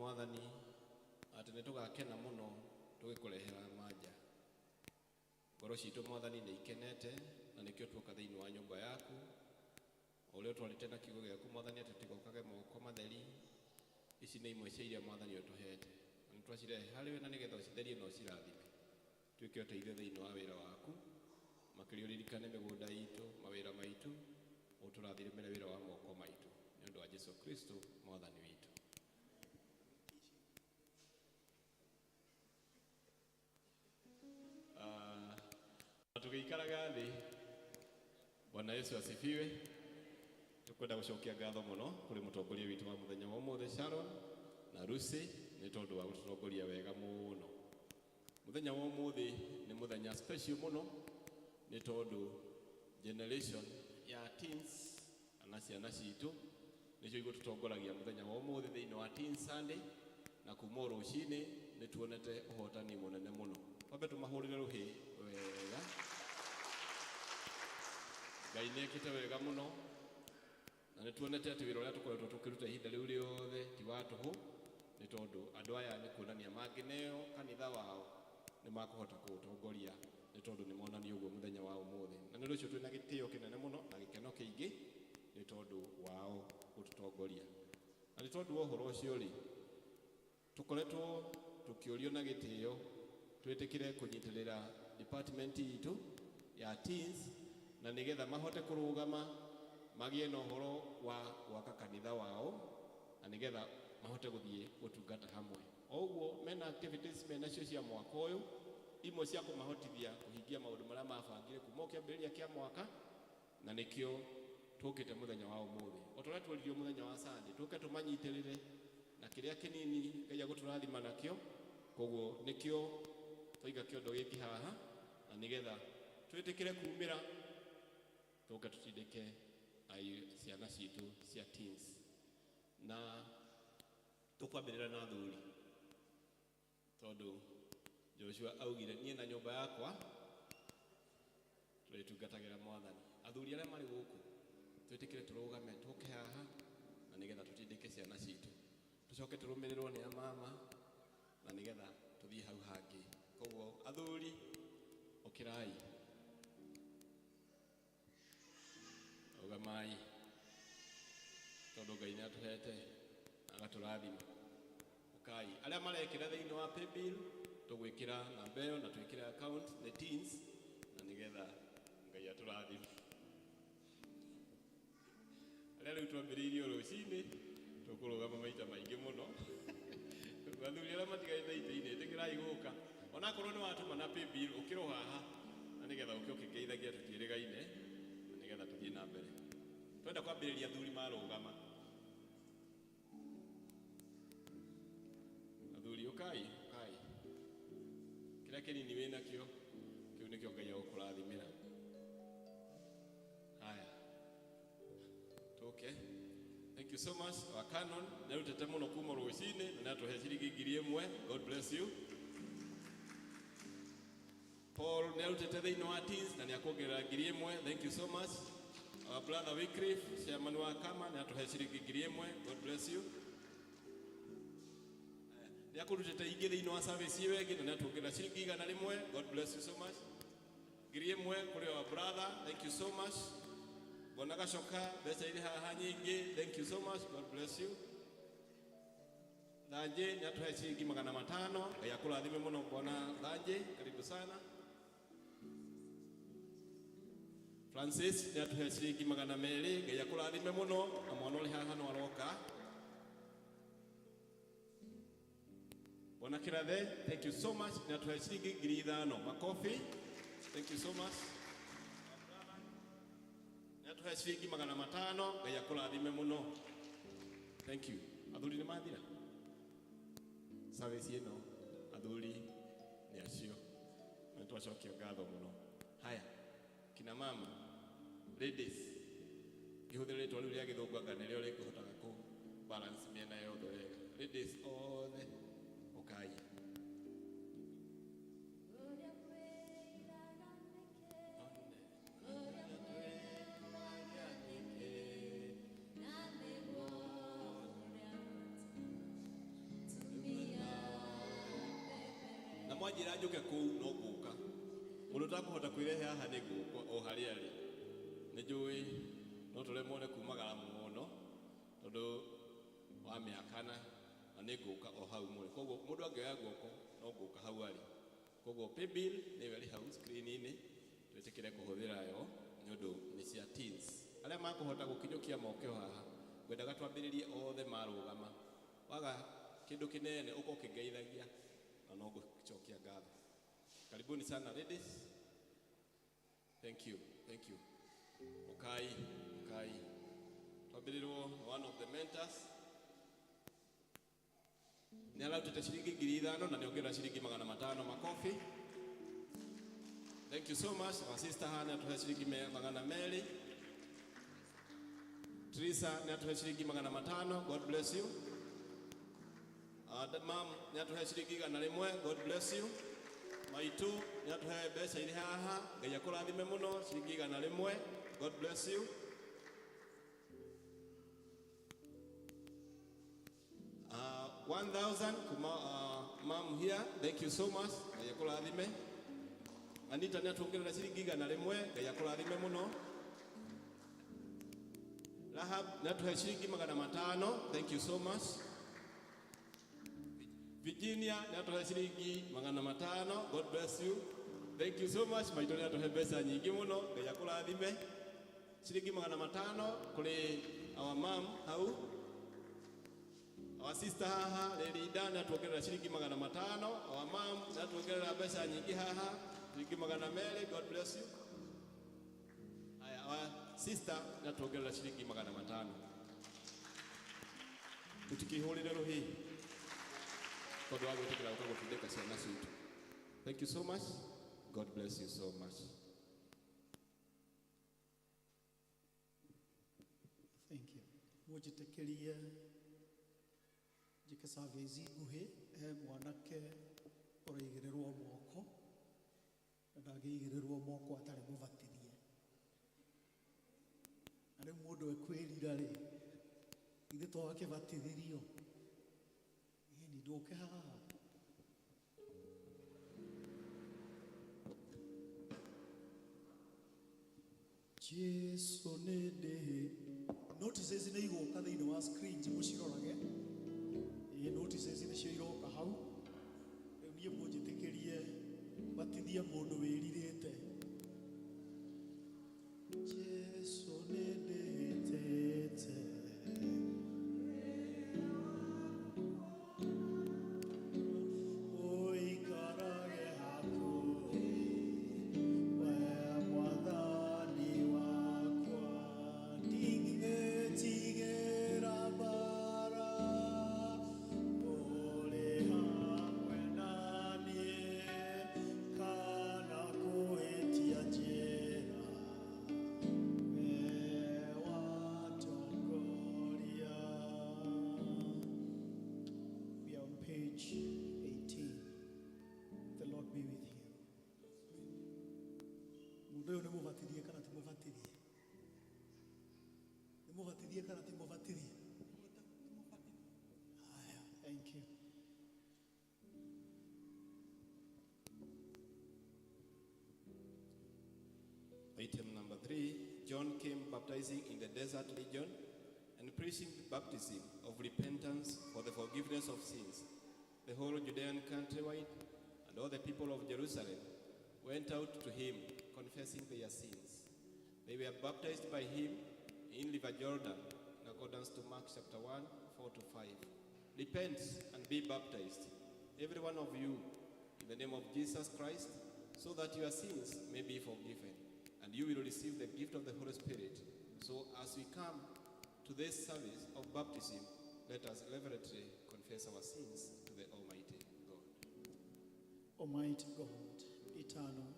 Mwathani atĩ nĩtũgakena mũno tũgĩkũrehera manja. Ngoro citũ Mwathani nĩ ikenete na nĩkĩo tuoka thĩinĩ wa nyũmba yaku, o ũrĩa twarĩte na kiugo gĩaku Mwathani atĩ tũtigokage moko matheri. Ici nĩ imwe cia iria Mwathani ũtũhete. twacire harĩ we na nĩgetha ũcitherie na ũcirathime tuĩke ũteithio thĩinĩ wa wĩra waku makĩria ũririkane mĩgũnda itũ mawĩra maitũ ũtũrathimĩre wĩra wa moko maitũ nĩ ũndũ wa Jesũ Kristo mwathani witũ. Tũgĩikaraga thĩ, Bwana Yesu asifiwe. Tukwenda gũcokia ngatho mũno kũrĩ mũtongoria witũ wa mũthenya wa ũmũthĩ Sharon na Lucy nĩ tondũ wa gũtũtongoria wega mũno. Mũthenya wa ũmũthĩ nĩ mũthenya special mũno nĩ tondũ generation ya teens kana ciana citũ nĩcio igũtũtongoragia mũthenya wa ũmũthĩ thĩinĩ wa Teen Sunday na kuma rũcinĩ nĩ tuonete ũhotani mũnene mũno. Wambe tũmahũrĩre rũhĩ wega. Ngai nĩ ekĩte wega mũno na nĩ tuonete atĩ wĩra ũrĩa tũkoretwo tũkĩruta ihinda rĩu rĩothe ti wa tũhũ nĩ tondũ andũ aya nĩ kuonania mangĩneo kanitha wao nĩ makũhota kũũtongoria nĩ tondũ nĩ monania ũguo mũthenya wa ũmũthĩ. Na nĩ ũndũ ũcio twĩna gĩtĩo kĩnene mũno na gĩkeno kĩingĩ nĩ tondũ wao gũtũtongoria. Na nĩ tondũ wa ũhoro ũcio rĩ, tũkoretwo tũkĩũrio na gĩtĩo twĩtĩkĩre kũnyitĩrĩra department itũ ya teens na nĩgetha mahote kũrũgama magĩe na ũhoro wa gwaka kanitha wao na nĩgetha mahote gũthiĩ gũtungata hamwe. Oguo mena activities menacio cia mwaka ũyũ imwe cia kũmahotithia kũhingia maũndũ marĩa mabangire kuma kĩambĩrĩria kĩa mwaka na nĩkĩo tũkĩte mũthenya wa ũmũthĩ. O tũrĩa tworirio mũthenya wa Sunday tũke tũmanyitĩrĩre na kĩrĩa kĩnini Ngai agũtũrathima nakĩo. Koguo nĩkĩo tũiga kĩondo gĩkĩ haha na nĩgetha twĩtĩkĩre kumĩra tũke tũtindĩke ciana citũ cia teens. Na tũkwambĩrĩra na athuri tondũ Joshua augire niĩ na nyũmba yakwa tũrĩtungatagĩra Mwathani. Athuri arĩa marĩ gũkũ twĩtĩkĩre tũrũgame tũke haha na nĩgetha tũtindĩke ciana citũ tũcoke tũrũmĩrĩrwo nĩ amama na nĩgetha tũthiĩ hau hangĩ. Koguo athuri ũkĩrai ũgamai tondũ Ngai nĩ atũhete agatũrathima. Ũkai arĩa marekĩra thĩinĩ wa paybill tũgwĩkĩra namba ĩyo na twĩkĩre account nĩ teens na nĩgetha Ngai atũrathime. Arĩa rĩu twambĩrĩirio rũcinĩ tũkũrũgama maita maingĩ mũno. Athuri arĩa matigarĩte itĩ-inĩ ĩtĩkĩrai gũka onakorwo nĩ watũma na paybill ũkĩrwo haha na nĩgetha ũke ũkĩngeithagia tũtiĩrĩgaine na nĩgetha tũthiĩ na mbere. Twenda kwambĩrĩria athuri marũgama. Athuri ũkai ũkai kĩrĩa kĩnini wĩnakĩo kĩu nĩkĩo Ngai agũkũrathimĩra. Haya tũke. Thank you so much. Our canon nĩarutĩte mũno kuma rũcinĩ na nĩatũhe ciringi 1000. God bless you. Paul nĩarutĩte thĩinĩ wa teens na nĩakuongerera 1000. Thank you so much. Our brother Wycliffe chairman wa kama nĩatũhe ciringi 1000. God bless you. Nĩakũrutĩte ingĩ thĩinĩ wa service ĩyo ĩngĩ na nĩatuongerera ciringi 100. God bless you so much. 1000 kũrĩ our brother. Thank you so much. Bwana Gacoka mbeca irĩ haha nyingĩ. Thank you so much. God bless you. Thanjĩ nĩatũhe ciringi 500. Ngai akũrathime mũno Bwana Thanjĩ, karibu sana. Francis nĩatũhe ciringi 200. Ngai akũrathime mũno na mwana ũrĩ haha no aroka. Bwana Kirathe, thank you so much. Nĩatũhe ciringi 5000. Makofi. Thank you so much. Nĩatũhe ciringi 500. Ngai akũrathime mũno. Thank you. Athuri nĩ mathira service ĩno, athuri nĩ acio na twacokia ngatho mũno. Haya kina mama ladies ihũthĩre rĩtwa rĩu rĩa gĩthũngũ anga nĩrĩo rĩkũhotaga kũ balance mĩena yothe wega. Ladies othe ũkai. Mwanjĩra njũke kũu no gũka mũndũ ũtakũhota kwĩrehe haha nĩ gũkũ o harĩa arĩ. Nĩ njũĩ no tũremwo nĩ kumagara mũno tondũ wa mĩaka na na nĩ ngũka o hau mũrĩ. Koguo mũndũ angĩoya guoko no ngũka hau arĩ. Koguo paybill nĩyo ĩrĩ hau screen-inĩ, twĩtĩkĩre kũhũthĩra yo nĩ ũndũ nĩ cia teens. Arĩa makũhota gũkinyũkia mokeo haha, ngwendaga twambĩrĩrie othe marũgama. Waga kĩndũ kĩnene ũko kĩngeithagia na no ngũcokia ngatho. Karibuni sana ladies. Thank you. Ukai. Twambĩrĩrwo one of the mentors. Nĩ arautĩte ciringi 5,000 na nĩ ongerera ciringi 500 makofi. Thank you so much. Our sister Hannah atuhe ciringi 200. Teresa nĩ atuhe ciringi 500. God bless you. Mom nĩ atuhe ciringi 100. God bless you. Maitu nĩ atuhe mbeca irĩ haha. Ngai akũrathime mũno ciringi 100. God bless you. 1,000 kuma mom here. Thank you so much. Ngai akũrathime. Anita nĩ atuongerera ciringi 100. Ngai akũrathime mũno. Rahab nĩ atuhe ciringi 500. Thank you so much. Virginia nĩ atuhe ciringi 500. God bless you. Thank you so much. Maitũ nĩ atuhe mbeca nyingĩ mũno. Ngai akũrathime. Ciringi 500 kũrĩ our mom hau. Our sister haha Lelida nĩ atuongerera ciringi 500. Our mom nĩ atuongerera mbeca nyingĩ haha ciringi 200. God bless you. Our sister nĩ atuongerera ciringi 500. Tutikihũrĩre rũhĩ tondũ wa gwĩtĩkĩra gũtindĩka ciana citũ. Thank you so much. God bless you so much. Thank you. Mũnjĩtĩkĩrie njĩke service nguhĩ mwanake ũraigĩrĩrwo moko na ndangĩigĩrĩrwo moko atarĩ mũbatithie. Na rĩu mũndũ ekwĩrira rĩ, ithe to akĩbatithirio ni ndũke haha. Jesu nĩ ndĩ. Notices nĩ igũka thĩinĩ wa screen mũcirorage. Notices nĩcio iroka hau. Rĩu niĩ mũnjĩtĩkĩrie batithia mũndũ wĩrirĩte. Jesu nĩ ndĩhĩtĩte. Thank you. Item number 3, John came baptizing in the desert region and preaching baptism of repentance for the forgiveness of sins. The whole Judean countrywide and all the people of Jerusalem went out to him, confessing their sins. They were baptized by him in River Jordan, in accordance to Mark chapter 1, 4-5. Repent and be baptized, every one of you, in the name of Jesus Christ, so that your sins may be forgiven, and you will receive the gift of the Holy Spirit. So as we come to this service of baptism, let us reverently confess our sins to the Almighty God. Almighty God, eternal,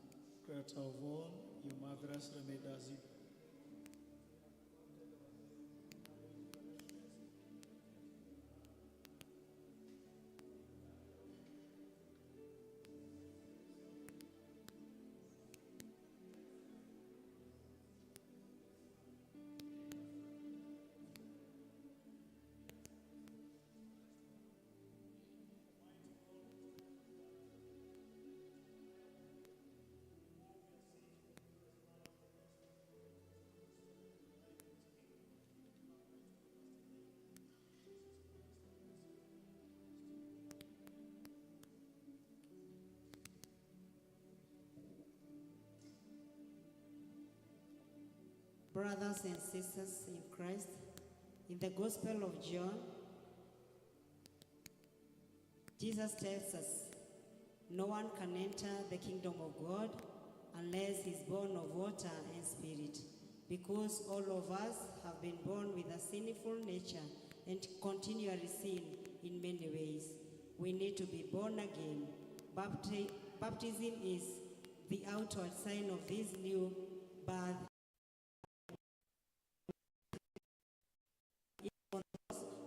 creator of all, you marvelously made us. Brothers and sisters in Christ, in the Gospel of John, Jesus tells us, no one can enter the kingdom of God unless he's born of water and spirit, because all of us have been born with a sinful nature and continually sin in many ways. We need to be born again. Baptism is the outward sign of this new birth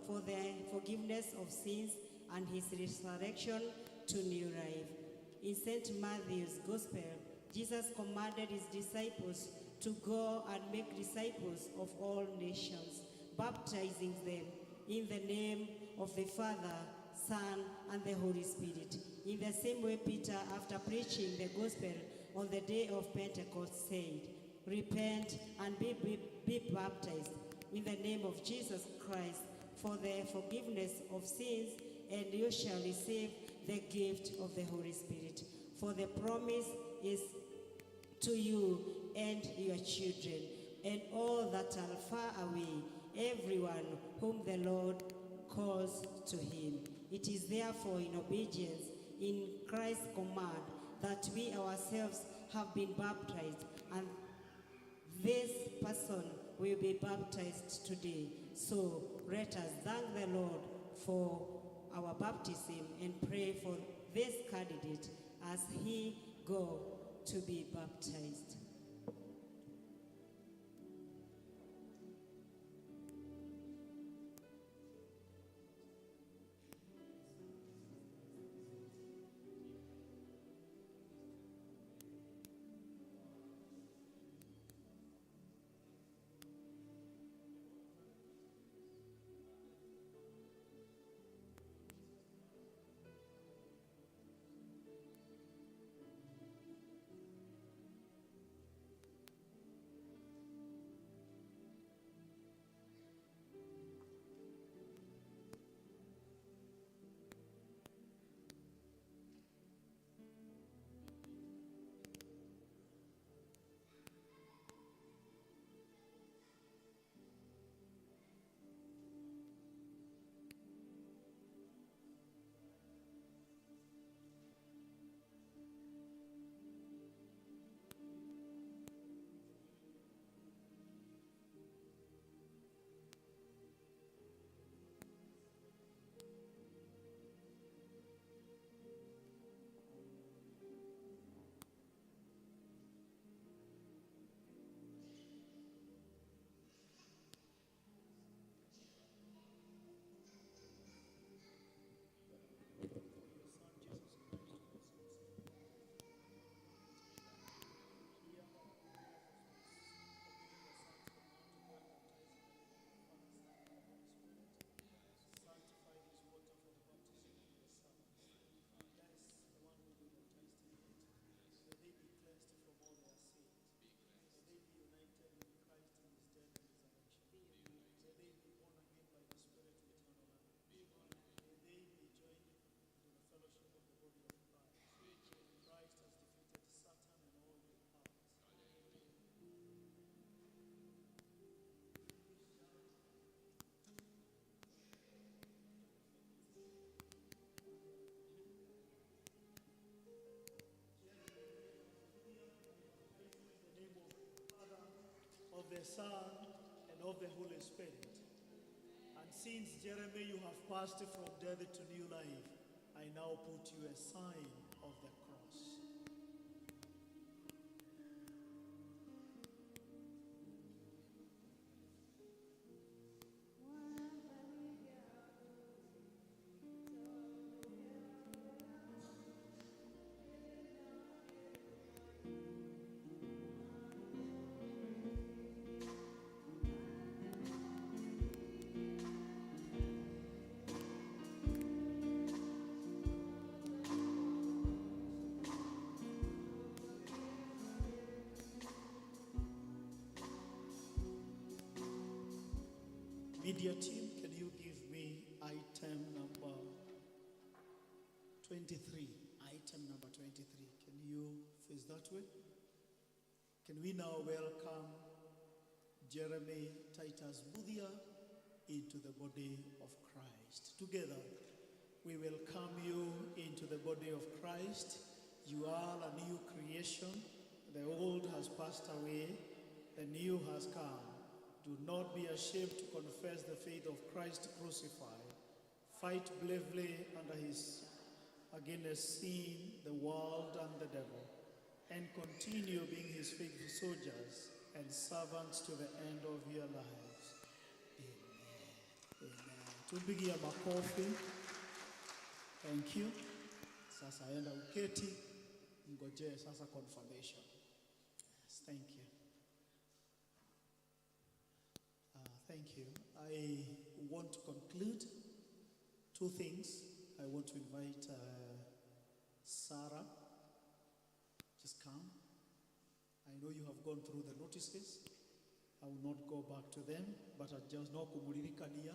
for the forgiveness of sins and his resurrection to new life. In St. Matthew's Gospel, Jesus commanded his disciples to go and make disciples of all nations, baptizing them in the name of the Father, Son, and the Holy Spirit. In the same way, Peter, after preaching the gospel on the day of Pentecost, said, repent and be baptized in the name of Jesus Christ for the forgiveness of sins, and you shall receive the gift of the Holy Spirit. For the promise is to you and your children, and all that are far away, everyone whom the Lord calls to him. It is therefore in obedience in Christ's command that we ourselves have been baptized, and this person will be baptized today. So let us thank the Lord for our baptism and pray for this candidate as he go to be baptized. Of the Son, and of the Holy Spirit. And since, Jeremy, you have passed from death to new life, I now put you a sign of the cross. Media team, can you give me item number 23? Item number 23. Can you face that way? Can we now welcome Jeremy Titus Budia into the body of Christ. Together, we welcome you into the body of Christ. You are a new creation. The old has passed away, the new has come. Do not be ashamed to confess the faith of Christ crucified. Fight bravely against sin, the world, and the devil, and continue being his faithful soldiers and servants to the end of your lives. Amen. Amen. Tupigie makofi. Thank you. Sasa enda uketi, ngojee sasa confirmation. Yes, thank you. Thank you. I want to conclude two things. I want to invite Sarah. Just come. I know you have gone through the notices. I will not go back to them, but I just know kumuririkania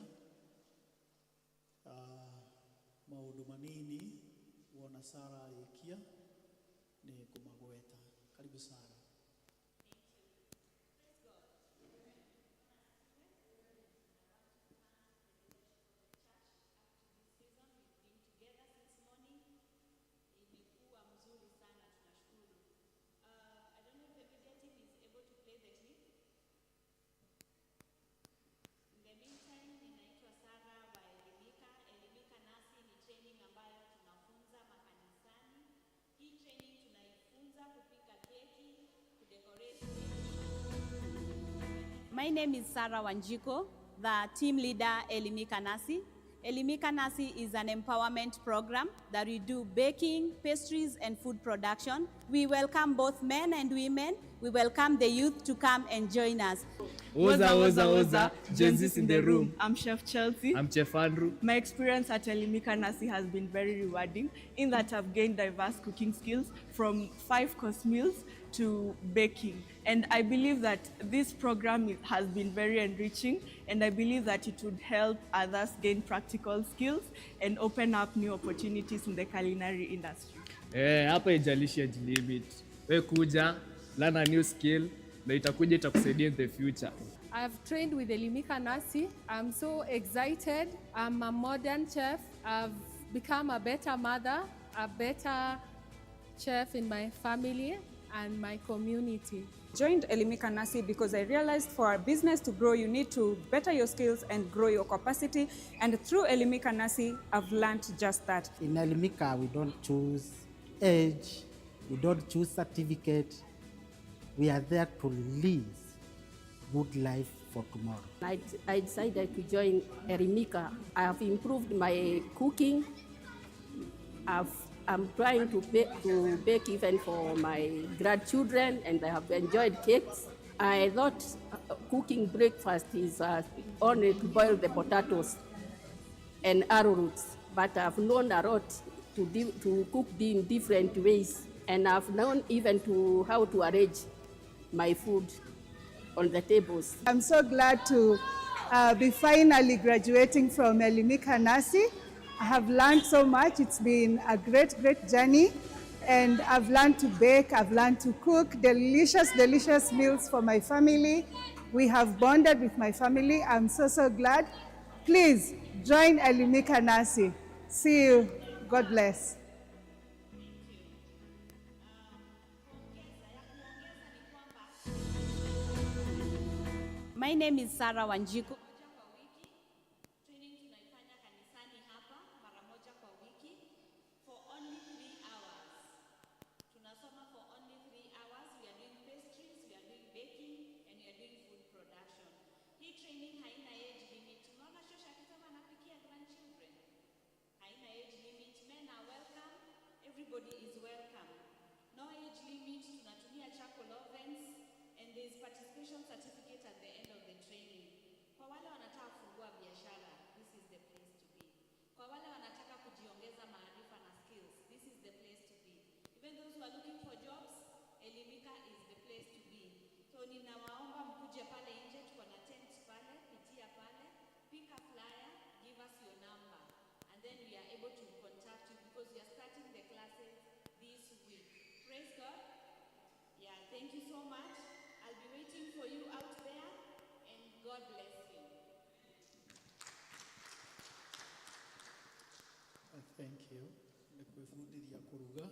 maundu manini wona Sarah alikia ni kumagweta. Karibu Sarah. My name is Sarah Wanjiko, the team leader Elimika Nasi. Elimika Nasi is an empowerment program that we do baking, pastries, and food production. We welcome both men and women. We welcome the youth to come and join us. Oza, Jensis in the room. I'm Chef Chelsea. I'm Chef Andrew. My experience at Elimika Nasi has been very rewarding in that I've gained diverse cooking skills from 5-course meals to baking. And I believe that this program has been very enriching, and I believe that it would help others gain practical skills and open up new opportunities in the culinary industry. Hapa ijalishi age limit. We kuja, learn a new skill, na itakuja itakusaidia in the future. I've trained with Elimika Nasi. I'm so excited. I'm a modern chef. I've become a better mother, a better chef in my family and my community. Joined Elimika Nasi because I realized for a business to grow, you need to better your skills and grow your capacity. And through Elimika Nasi, I've learned just that. In Elimika, we don't choose age, we don't choose certificate. We are there to live good life for tomorrow. I decided to join Elimika. I have improved my cooking. I'm trying to bake even for my grandchildren, and I have enjoyed cakes. I thought cooking breakfast is only to boil the potatoes and arrowroots, but I've known a lot to cook in different ways, and I've known even how to arrange my food on the tables. I'm so glad to be finally graduating from Elimika Nasi. I have learned so much. It's been a great journey, and I've learned to bake, I've learned to cook delicious meals for my family. We have bonded with my family. I'm so glad. Please join Elimika Nasi. See you. God bless. My name is Sarah Wanjiko. Everybody is welcome. No age limit, tunatumia charcoal ovens, and there is participation certificate at the end of the training. Kwa wale wanataka kufungua biashara, this is the place to be. Kwa wale wanataka kujiongeza maarifa na skills, this is the place to be. Even those who are looking for jobs, Elimika is the place to be. So ninawaomba mkuje pale nje, tuko na tent pale, pitia pale, pick a flyer, give us your number, and then we are able to contact you because we are starting the classes this week. Praise God. Yeah, thank you so much. I'll be waiting for you out there. Thank you. Nikwifundithia kuruga.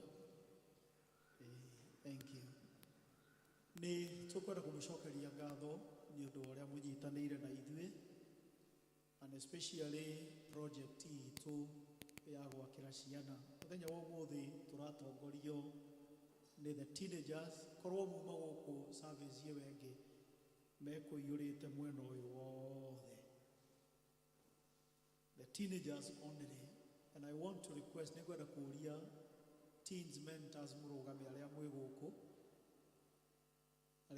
Thank you. Ni tukwenda kumucokeria ngatho ni undu uria munyitanire na ithuĩ, and especially project itu ya gwakira ciana. Muthenya wa umuthi turatongorio ni the teenagers korwo muma guku service ye wengi mekuiyurite mwena uyu wothe, the teenagers only. And I want to request nigwenda kuria teens mentors murugame aria mwi guku. I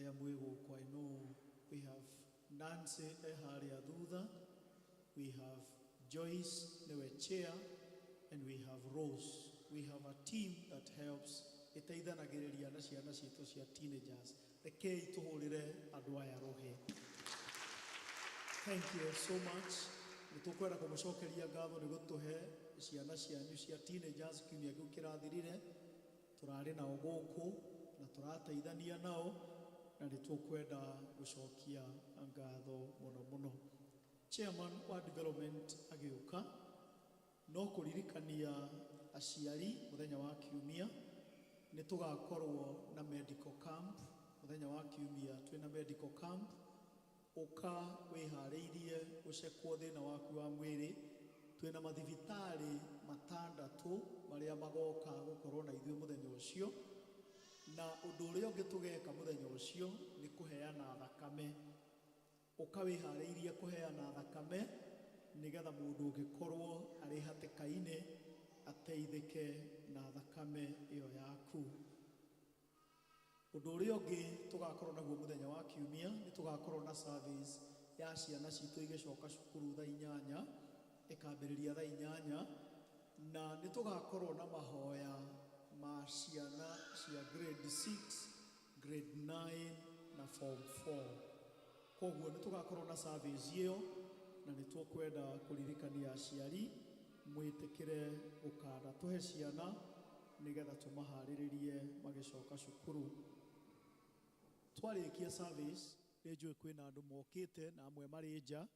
know we have Nancy Eharia Duda, we have Joyce Newe Chair, and we have Rose. We have a team that helps iteithanagirirĩa na ciana citu cia teenagers. Rekei tuhurire andu aya rohe. Thank you so much. Nitukwenda kumucokeria ngatho ni gutuhe ciana cianyu cia teenagers kiumia kiu kirathirire. Turari nao guku na turateithania nao, na nitukwenda gucokia ngatho muno muno. Chairman wa development agiuka no kuririkania aciari muthenya wa kiumia ni tugakorwo na medical camp muthenya wa kiumia. Twina medical camp, uka wihariirie ucekwo thina waku wa mwiri. Twina mathibitari matandatu maria magoka gukorwo na ithuĩ muthenya ucio, na undu uria ungi tugeka muthenya ucio ni kuheana thakame. Uka wihariirie kuheana thakame nigetha mundu ungikorwo ari hatikaine ateithike na thakame iyo yaku. Undu uria ungi tugakorwo naguo muthenya wa kiumia ni tugakorwo na service ya ciana citu igicoka cukuru thaa 8 ikambiriria thaa 8, na ni tugakorwo na mahoya ma ciana cia grade 6, grade 9 na form 4. Koguo ni tugakorwo na service iyo, na ni tukwenda kuririkania aciari mwitikire gukanda tuhe ciana nigetha tumahariririe magicoka cukuru. Twarikia service njui kwina andu mokite na amwe mari nja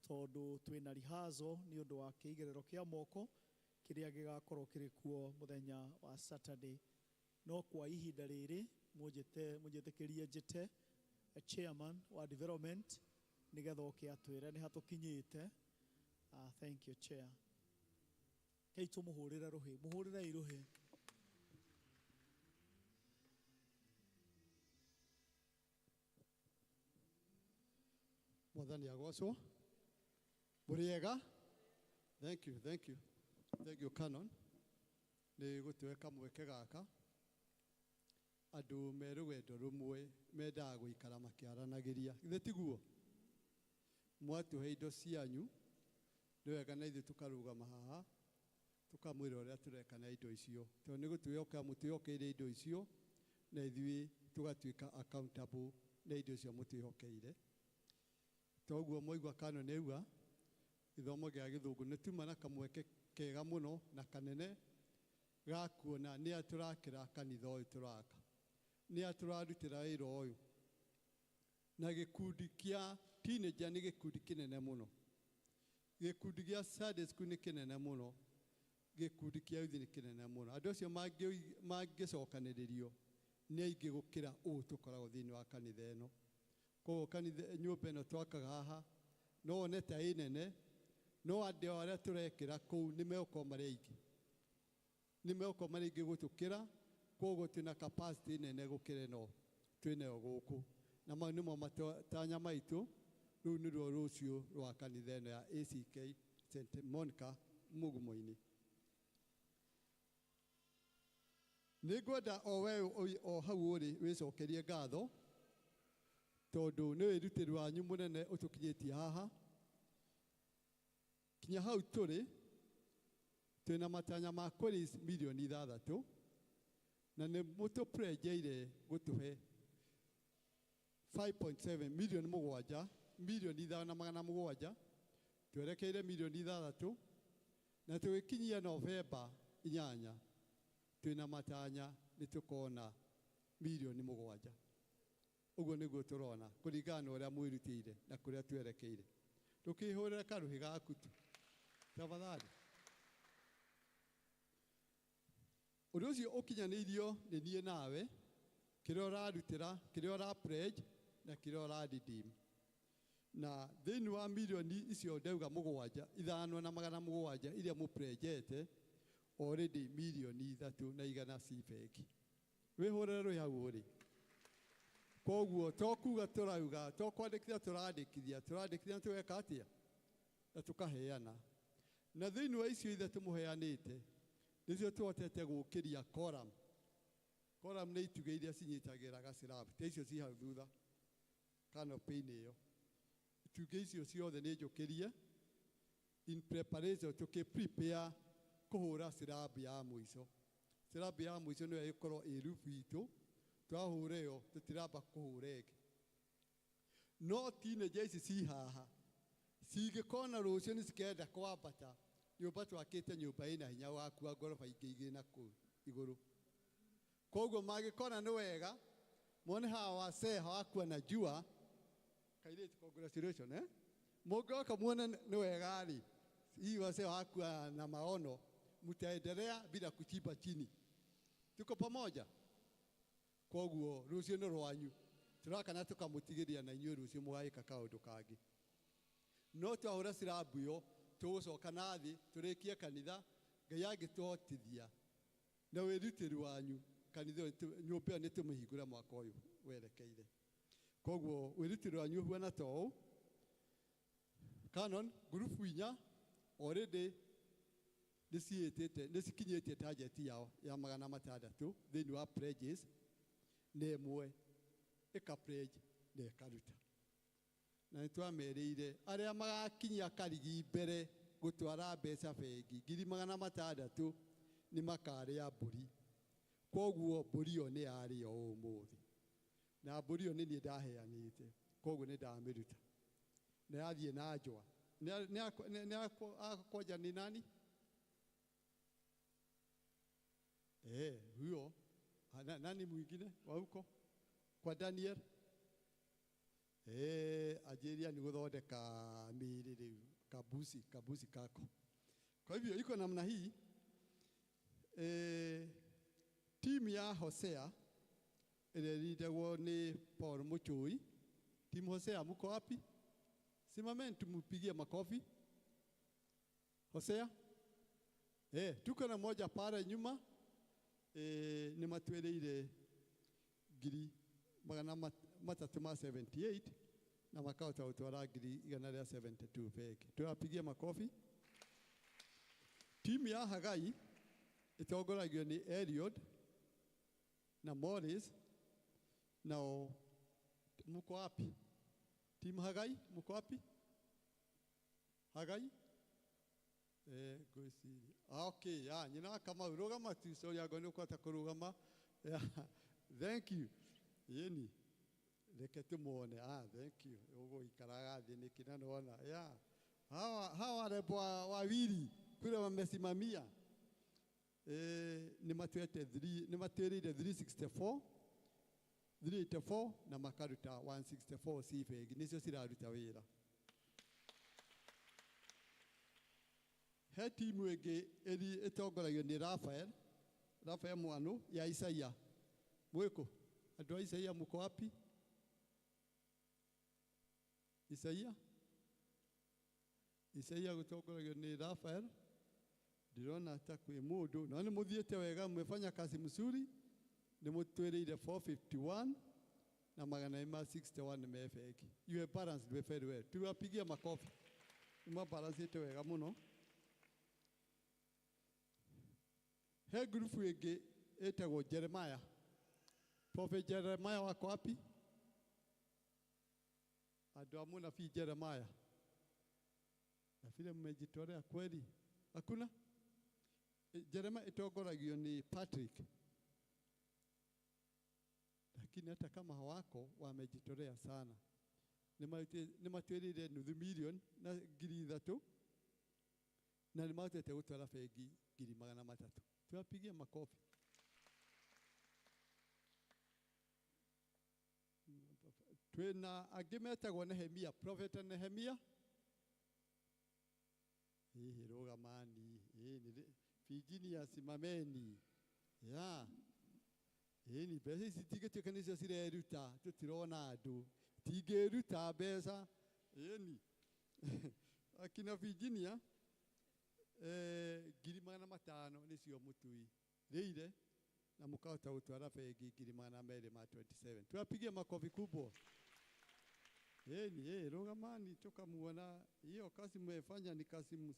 tondu twina rihazo ni undu wa kiigerero kia moko kiria gigakorwo kiri kuo muthenya wa Saturday. No kwa ihinda riri mujitikirie njite chairman wa development nigetha oke atwire ni hatukinyite. Thank you chair. Kei tumuhurira ruhi, muhurira iruhi. Mwathani agocwo. Muriega. Thank you, thank you. Thank you Canon. Ni gutweka mweke gaka. Andu me rugendo rumwe mendaga guikara makiaranagiria. Ithe tiguo. Mwatuhe indo cianyu. Ni wega na ithuĩ tukarugama haha tukamwira uria tureka na indo icio. To ni gutwioka mutwiokeire indo icio na ithuĩ tugatuika accountable na indo icio mutwiokeire. Toguo moigwa Canon neuga githomo gia githungu ni tuma na kamweke kega muno na kanene ga kuona ni aturakira kanitha uyu turaka, ni aturarutira wira uyu na gikundi kia teenager ni gikundi kinene muno, gikundi gia Sunday school ni kinene muno, gikundi kia youth ni kinene muno. Andu acio mangicokaniririo ni aingi gukira tukoragwo thiini wa kanitha ino. Koguo kanitha nyumba ino twakaga haha no one ta inene, no andu aria turekira kuu ni megukorwo mari aingi, ni megukorwo mari aingi gutukira. Koguo twina capacity nene gukira ino twinayo guku, na mau nimo matanya maitu. Riu ni ruo rucio rwa kanitha ino ya ACK St Monica Mugumo-ini. Ningwenda o we o hau uri wicokerie ngatho tondu ni wirutiri wanyu munene utukinyitie haha. Kinya hau turi twina matanya ma kuri milioni 6 na ni mutu prejeire gutuhe 5.7 milioni 7 milioni 5,700 twerekeire milioni 6 na tugikinyia Novemba 8 twina matanya ni tukona milioni 7. Uguo niguo turona kuringana uria mwirutire na kuria twerekeire. Tukihurira karuhi gaku tu tafadhali. Ũndũ ũcio ũkinyanĩirio nĩ niĩ nawe, kĩrĩa ũrarutĩra, kĩrĩa ũra-pledge na kĩrĩa ũra-redeem. Na thĩinĩ wa milioni icio ndauga 5,700 iria mũplenjete, already milioni 300 ci bengi. Wĩhũrĩre rũĩ hau ũrĩ. Koguo to kuga tũrauga, to kwandĩkithia tũrandĩkithia tũgeka atĩa na tũkaheana. Na thĩinĩ wa icio ithe tũmũheanĩte nĩcio tũhotete gũkĩria quorum. Quorum nĩ itugĩ iria cinyitagĩra gacirabu, ta icio ci hau thutha canopy-inĩ ĩyo. Itugĩ icio ciothe nĩ njũkĩrie in preparation tũkĩ-prepare kũhũra sirabu ya mũico. Sirabu ya mũico nĩyo ĩkorwo ĩ roof itũ, twahũra ĩyo tũtiramba kũhũra ĩngĩ. No teenager ici ci haha cingĩkona rũciũ nĩ cikenda kwambata, nyũmba twakĩte nyũmba ĩna hinya wa gũkua ngoroba ingĩ igĩrĩ na kũu igũrũ. Koguo mangĩkona nĩ wega mone hawa wasee hawakua na jua, kairĩtu congratulations eh? Mũngĩoka muone nĩ wega rĩ, hii wasee hawakua na maono, mtaendelea bila kuchimba chini. Tuko pamoja? Koguo rũciũ nĩ rwanyu, tũrakana tũkamũtigĩria na inyuĩ rũciũ mũgagĩka kaũndũ kangĩ. No twahũra sirabu ĩyo tũgũcoka nathĩ tũrĩkie kanitha, Ngai angĩtũhotithia na wĩrutĩri wanyu, kanitha nyũmba ĩyo nĩ tũmĩhingũre mwaka ũyũ werekeire. Koguo wĩrutĩri wanyu ũhuana ta ũũ. Canon group inya already nĩ cikinyĩtie target yao ya 600 thĩinĩ wa pledges, nĩ ĩmwe ĩka-pledge na ĩkaruta. Na nĩtwamerĩire arĩa magakinyia karigi mbere gũtwara mbeca bengi 600 nĩ makarĩa mbũri. Koguo mbũri ĩyo nĩ yarĩo ũmũthĩ, na mbũri ĩyo nĩ niĩ ndaheanĩte, koguo nĩ ndamĩruta na yathiĩ na njũa. Nĩ akwanja nĩ nani? Huyo nani mwingine wa huko kwa Daniel? Ajiria ni gũthondeka mĩĩrĩ rĩu, kabusi kako. Kwa hivyo iko namna hii. Timu ya Hosea ĩrĩa nĩ Paul Mũchũi. Timu Hosea mko wapi? Simameni tumupigie makofi. Hosea? Tuko na moja pale nyuma. Nĩ matuĩrĩire 378 na makahota gũtwara 172 bengi. Tũwapigie makofi. Timu ya Hagai ĩtongoragio nĩ Eliud na Morris. Nao mko wapi? Timu Hagai mko wapi? Hagai? Gwĩciria. Okay, nyina kama urugama tu, sorry agoni ũkũhota kũrugama. Thank you. Yeni. Reke tumuone. Thank you. Ũgũikaraga thĩ nĩkĩ na nona. Hawa rebo wawili kule wamesimamia. Nĩ matuĩrĩire 384 na makaruta 164 ci bengi, nĩcio ciraruta wĩra. He timu ĩngĩ ĩtongoragio nĩ Rafael Mwanũ ya Isaia. Mwĩkũ? Andũ a Isaia mũko wapi? Isaia gũtongoragio nĩ Rafael. Ndirona ta kwĩ mũndũ, no nĩ mũthiĩte wega, mmefanya kazi mzuri. Nĩ mũtwĩrĩire 451 na 261 me bengi. You have balanced very well. Tuwapigie makofi. Mwabalance wega mũno. He group ĩngĩ ĩtagwo Jeremiah. Prophet Jeremiah wako wapi? Andũ a mũnabii Jeremiah. Na vile mmejitolea kweli. Hakuna? Jeremiah itongoragio ni Patrick. Lakini hata kama hawako wamejitolea sana. Nĩ matuĩrĩire nuthu milioni na 300 na nĩ mahotete gũtwara bengi 300,000. Tuwapigie makofi. Twĩna angĩ metagwo Nehemia, Prophet Nehemia. Rũgamani. Virginia simameni. ya ni mbeca ici tigĩtuĩka nĩcio cireruta tũtirona andũ tingĩruta mbeca ni akina Virginia 500,000 nĩcio mũtũirĩire na mũkahota gũtwara bengi 227. Tuwapigie makofi kubwa. Rogamani tukamuona hiyo kazi mmefanya ni kazi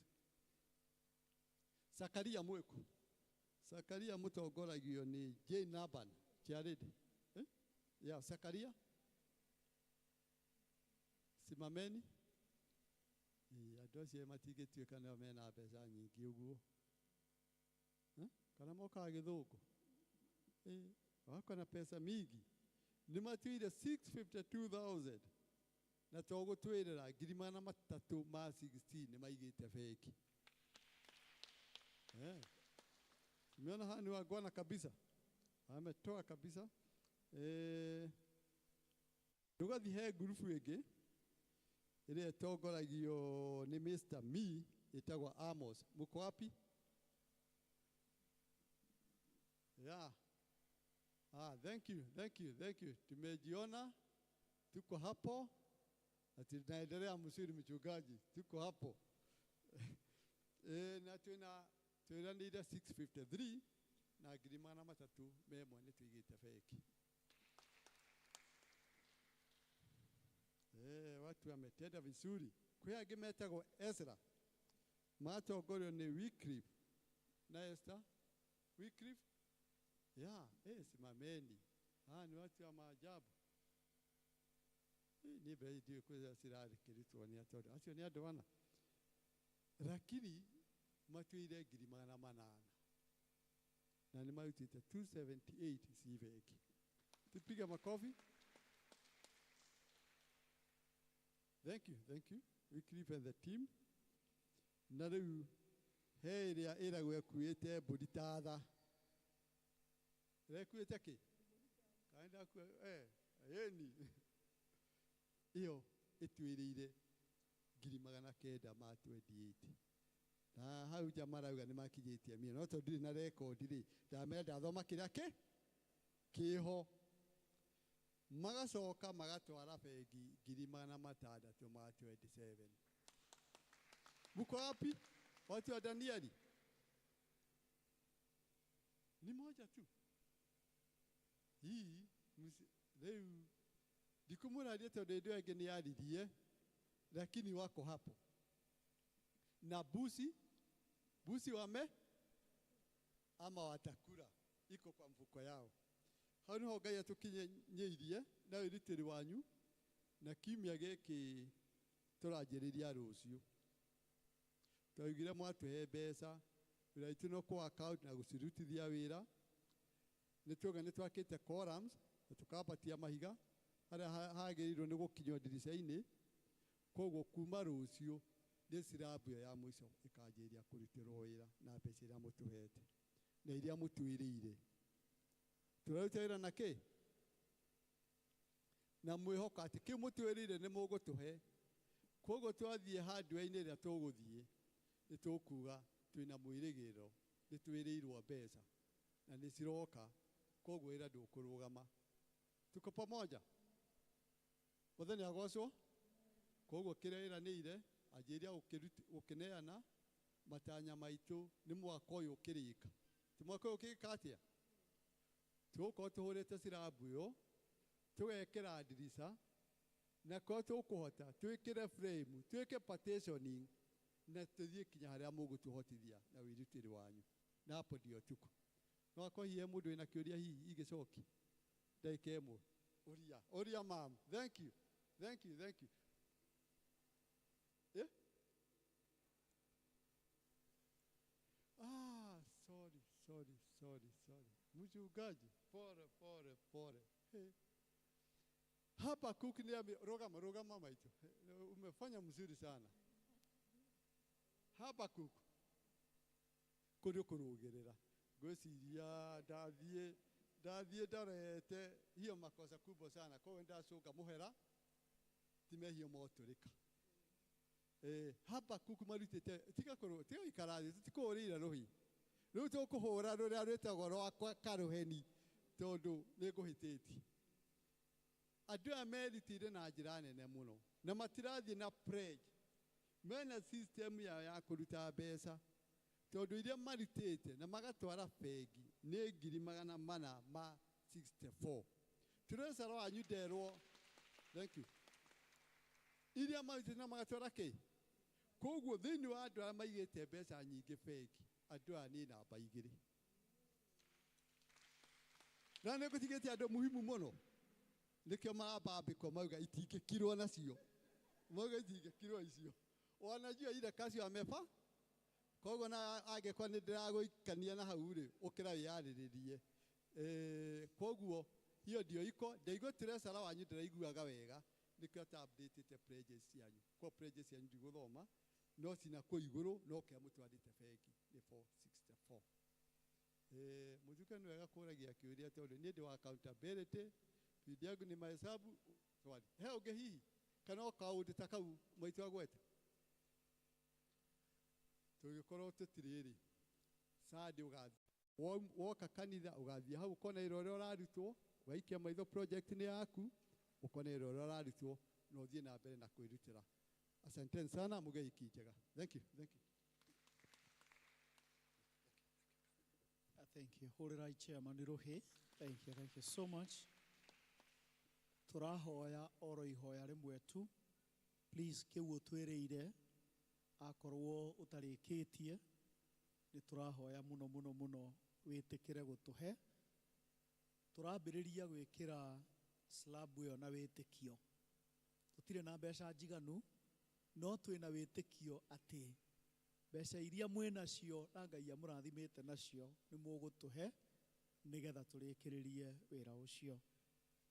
Sakaria Mweku. Sakaria mutongoragio ni Jane Naban Charity. Ya Sakaria. Simameni. Andũ acio matigĩtuĩka nĩo mena mbeca nyingĩ ũguo. Kana mokaga gĩthũngũ. Wako na pesa mingi. Nĩ matuire 652,000. Na tũgũtwĩrĩra 316 nĩ maigĩte bengi. Umeona hani wagwana kabisa. Ametoa kabisa. Tugathiĩ grupu ĩngĩ ĩrĩa ĩtongoragio nĩ Mr. Me ĩtagwo Amos. Mũko wapi? Yeah. Thank you. Tumejiona, tuko hapo. Na tunaendelea mzuri mchungaji. Tuko hapo. Na tunaendelea 653 na 300 memo ni tuigite feki. Watu wametenda vizuri. Kwa hiyo metagwo Ezra. Matongorio ni Wycliffe. Na Esther? Wycliffe? Simameni. Ni watu wa maajabu. Ni bei ndio kwa sirari kiritwa ni atodo. Acio ni andu wana. Lakini matuire 800. Na ni mautite 278 siveki. Tupiga makofi. Thank you. Wycliffe and the team. Na riu heria iragwe kuite buditatha. Rekuite ki? Kaenda ku yeni. Iyo ituirire 928. Na hau jamarauga ni makijitie mie. No to ndiri na record ri. Ndamenda thoma kiria kiho. Magacoka magatwara bengi 627. Muko wapi? Watu wa Danieli. Ni moja tu. Hii leo dikumuraria tondu ndio wengine ni yaririe lakini wako hapo. Na busi wame ama watakura iko kwa mfuko yao. Hau niho Ngai atukinyeirie na wiritiri wanyu na kimia giki turanjiriria rucio. Twaugire mwatuhe mbeca wira itu no kwa account na gucirutithia wira. Nituga nitwakite columns tukapatia mahiga aria hagirirwo ni gukinywa ndirica-ini. Koguo kuma rucio ni sirabu ya mwico ikanjiria kurutirwo wira na mbeca iria mutuhete na iria mutuirire. Turautira na ki na mwihoka ati ki mutuirire ni mugutuhe. Koguo twathie handũ-inĩ ĩrĩa tũgũthiĩ nĩ tũkuga twĩna mwĩrĩgĩrĩro nĩ twĩrĩirwo mbeca na nĩ ciroka. Koguo ĩra ndũkũrũgama. Tuko pamoja. Muthenya agocwo. Koguo kĩrĩa ĩranĩire anjĩria ũkĩneana matanya maitũ nĩ mwaka ũyũ ũkĩrĩka. Ti mwaka ũyũ ũkĩrĩka atĩa? Tũgũkorwo tũhũrĩte sirabu ĩyo tũgekĩra ndirica na korwo tũkũhota twĩkĩre frame twĩke partitioning na tũthiĩ kinya harĩa mũgũtũhotithia na wĩrutĩri wanyu. Na hapo ndio tuko. No akohie mũndũ wĩna kĩũria hihi igĩcoki ndagĩka ĩmwe. Uria mam. Thank you. Sorry. Mchungaji, pole. Hapa kuki ni rogama maitu. Umefanya mzuri sana. Hapa kuku. Kuri kurugerera. Gwiciria ndathie ndarete hiyo makosa kubwa sana. Kwa wenda soka muhera timehio motorika. Hapa kuku marutete tiga ikarathi tikorira rohi. Riu tukuhura ruria rwitagwo rwakwa Karuheni tondu ni nguhititi. Andu aya merutire na njira nene muno na matirathie na pledge mena system ya kuruta mbeca tondu iria marutite na magatwara bengi ni 464. Treasurer wanyu nderwo, thank you, iria marutite na magatwara ki koguo thiini wa andu aria maigite mbeca nyingi bengi andu aya ni namba 2 na nä gå tigä te andå muhimu må no nä kä o marambambä ko mauga itingä kirwo nacio mauga itingä kirwo icio wanajua ile kazi wamefa koguo na agä korwo nä ndä ragå ikania na hau rä å kä ra wä yarä rä rie koguo hiyo ndio iko ndaigua treasurer wanyu ndä raiguaga wega nä kä o tä pledges cianyu kwa pledges cianyu ndigå thoma no cina kå igå rå no kä a må twarä te bengi nä 464. Mujuka ni wega kuragia kiuria tondu ni ndi wa accountability bidi yangu ni mahesabu swali he unge hihi kana kaundu ta kau maitu agwete tugikorwo tutiriri sadi ugathi woka kanitha ugathia hau ukona irore urarutwo waikia maitho project ni yaku ukona irore urarutwo no uthie na mbere na kwirutira. Asanteni sana mugeiki njega. Thank you. Thank you. Horirai Chairman Ruhi. Thank you so much. Turahoya oro ihoya rimwe tu. Please kiu twereire akorwo utarikitie ni turahoya muno witikire gutuhe. Turambiriria gwikira slab yo na witikio. Tutire na mbeca njiganu no twina witikio ati mbeca iria mwena cio na Ngai amurathimite nacio ni mugutuhe nigetha turikiririe wira ucio.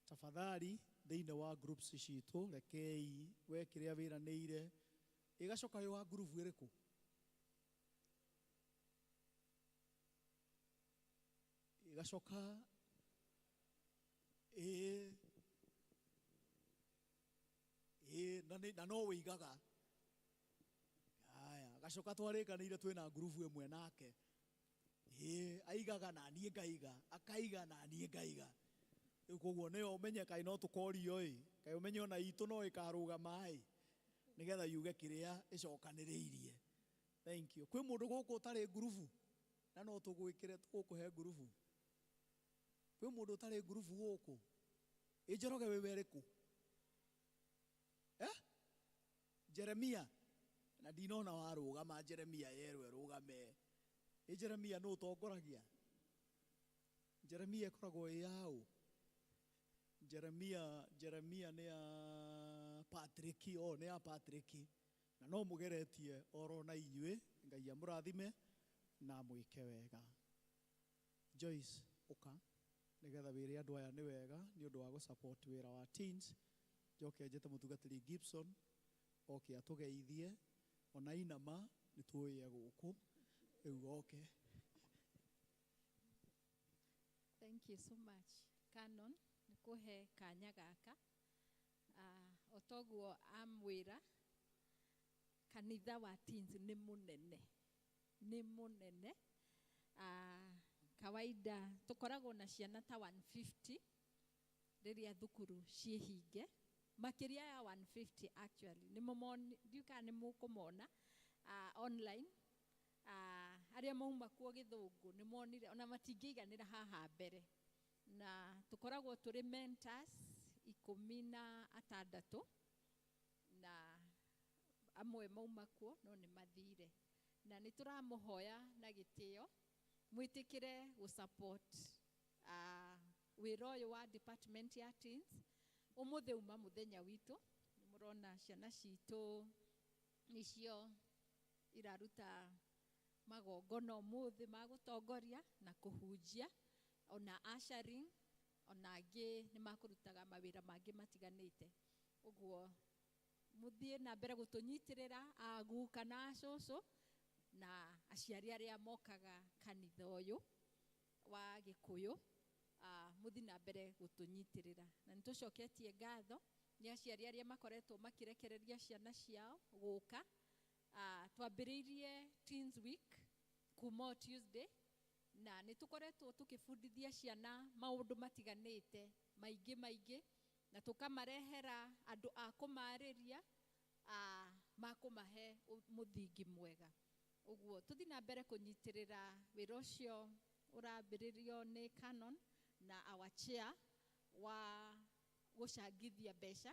Tafadhali thiini wa groups citu rekei wekire wira neire igacoka wa group iriku igacoka na no wigaga gacoka twarĩkanĩire twĩna ngurubu ĩmwe nake aigaga na niĩ ngaiga akaiga na niĩ ngaiga rĩu koguo nĩyo ũmenye kaĩ no tũkorio kaĩ ũmenye ona itũ no ĩkarũgama nĩgetha yuge kĩrĩa ĩcokanĩrĩirie. Thank you. Kwĩ mũndũ gũkũ ũtarĩ ngurubu na no tũgwĩkĩre tũgũkũhe ngurubu. Kwĩ mũndũ ũtarĩ ngurubu gũkũ Njoroge wĩ werĩkũ Jeremia na ndinona warũgama Jeremia yerwe rũgame. Jeremia no ũtongoragia Jeremia koragwo yao Jeremia nĩ ya Patrick nĩ ya Patrick na no mũgeretie oro na inyuĩ Ngai amũrathime na mwĩke wega. Joyce ũka nĩgetha wĩre andũ aya nĩ wega nĩ ũndũ wa gũ support wĩra wa teens. Njoke njĩte mũtungatĩri Gibson oke atũgeithie ona inama nĩ tuoye gũkũ rĩu oke. Thank you so much Canon nĩ kũhe kanya gaka otoguo amwĩra kanitha wa teens nĩ mũnene kawaida tukoragwo na ciana ta 150 rĩrĩa thukuru ciĩhinge makiria ya 150 actually ndiuka nĩ mũkũmona online arĩa mauma kuo Gĩthũngũ nĩ monire ona matingĩiganĩra haha mbere na tukoragwo tũrĩ mentors 16 na amwe mauma kuo no nĩ mathire na nĩ tũramũhoya na gĩtĩo mwĩtĩkĩre gũ support wĩra ũyũ wa department ya teens. Ũmũthĩ uma mũthenya witũ nĩ mũrona ciana citũ nĩcio iraruta magongona ũmũthĩ ma gũtongoria na kũhunjia ona ushering ona angĩ nĩ makũrutaga mawĩra mangĩ matiganĩte. Ũguo mũthiĩ na mbere gũtũnyitĩrĩra agu kana acũcũ na aciari arĩa mokaga kanitha ũyũ wa Gĩkũyũ mũthiĩ na mbere gũtũnyitĩrĩra na nĩtũcoketie ngatho nĩ aciari arĩa makoretwo makĩrekereria ciana ciao gũka. Twambĩrĩirie Teens Week kuma Tuesday na nĩ tũkoretwo tũkĩbundithia ciana maũndũ matiganĩte maingĩ na tũkamarehera andũ a kũmarĩria makũmahe mũthingi mwega. Ũguo tũthiĩ na mbere kũnyitĩrĩra wĩra ũcio ũrambĩrĩrio nĩ Canon na our chair wa gũcangithia mbeca,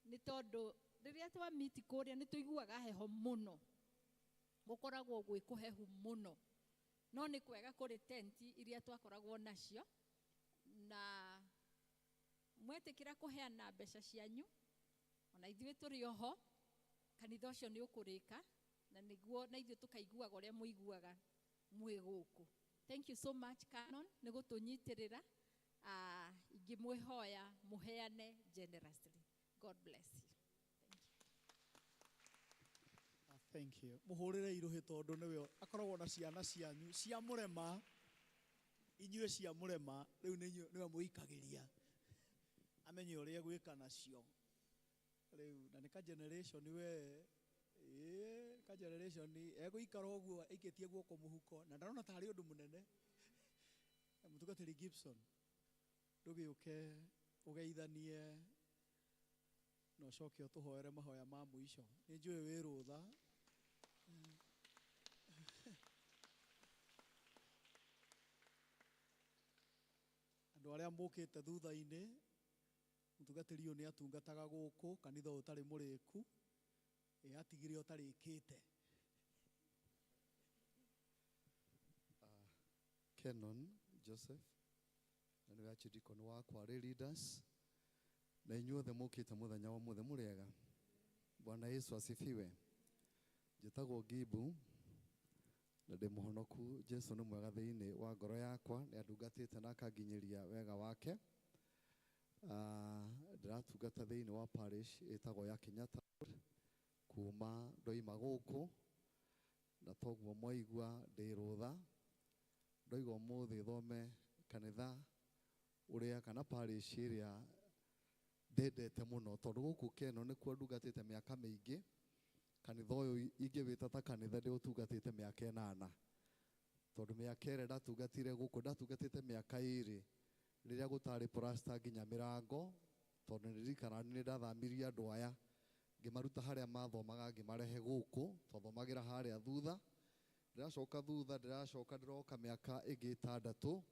nĩ tondũ rĩrĩa twa meet kũrĩa nĩ tũiguaga heho mũno, gũkoragwo gwĩ kũhehu mũno, no nĩ kwega kũrĩ tenti iria twakoragwo nacio, na mwetĩkĩra kũheana mbeca cianyu ona ithuĩ tũrĩ oho kanitha ũcio nĩ ũkũrĩka na nĩguo na ithuĩ tũkaiguaga ũrĩa mũiguaga mwĩ gũkũ. Thank you so much Canon nĩ gũtũnyitĩrĩra, ingĩmwĩhoya mũheane generously. God bless you. Thank you. Muhurire iruhi tondu niwe akoragwo na ciana cianyu cia murema, inyue cia murema riu niwe muikagiria amenye uria gwika nacio riu na nika generation we ka generation eguikara uguo aikitie guoko muhuko na ndarona tari undu munene. Mutugatiri Gibson ndugiuke ugeithanie no coke utuhoere mahoya ma muico ni njui wirutha andu aria mukite thutha-ini mutugatiri uyu ni atungataga guku kanitha utari muriku atigire utarikite. Canon Joseph na nĩ archdeacon wakwa arĩ leaders na inyuothe mukite muthenya wa muthe muriega. Bwana Yesu asifiwe. Njĩtagwo Gibu na ndĩ mũhonoku. Jesu nĩ mwega thĩinĩ wa ngoro yakwa, nĩ andungatĩte na akanginyĩria wega wake. Ndĩratungata thĩinĩ wa parish ĩtagwo ya Kenyatta kuma ndoima gũkũ, na toguo mwaigua ndĩ rũtha ndoiga ũmũthĩ thome kanitha ũrĩa kana parish ĩrĩa ndendete mũno, tondũ gũkũ Keno nĩkuo ndungatĩte mĩaka mĩingĩ. Kanitha ũyũ ingĩwĩta ta kanitha ndĩũtungatĩte mĩaka 8, tondũ mĩaka ĩrĩa ndatungatire gũkũ ndatungatĩte mĩaka 2 rĩrĩa gũtarĩ plasta nginya mĩrango, tondũ nĩririkana nĩ ndathamirie andũ aya ngĩmaruta harĩa mathomaga ngĩmarehe gũkũ twathomagĩra harĩa thutha. Ndĩracoka thutha ndĩroka mĩaka ĩngĩ 6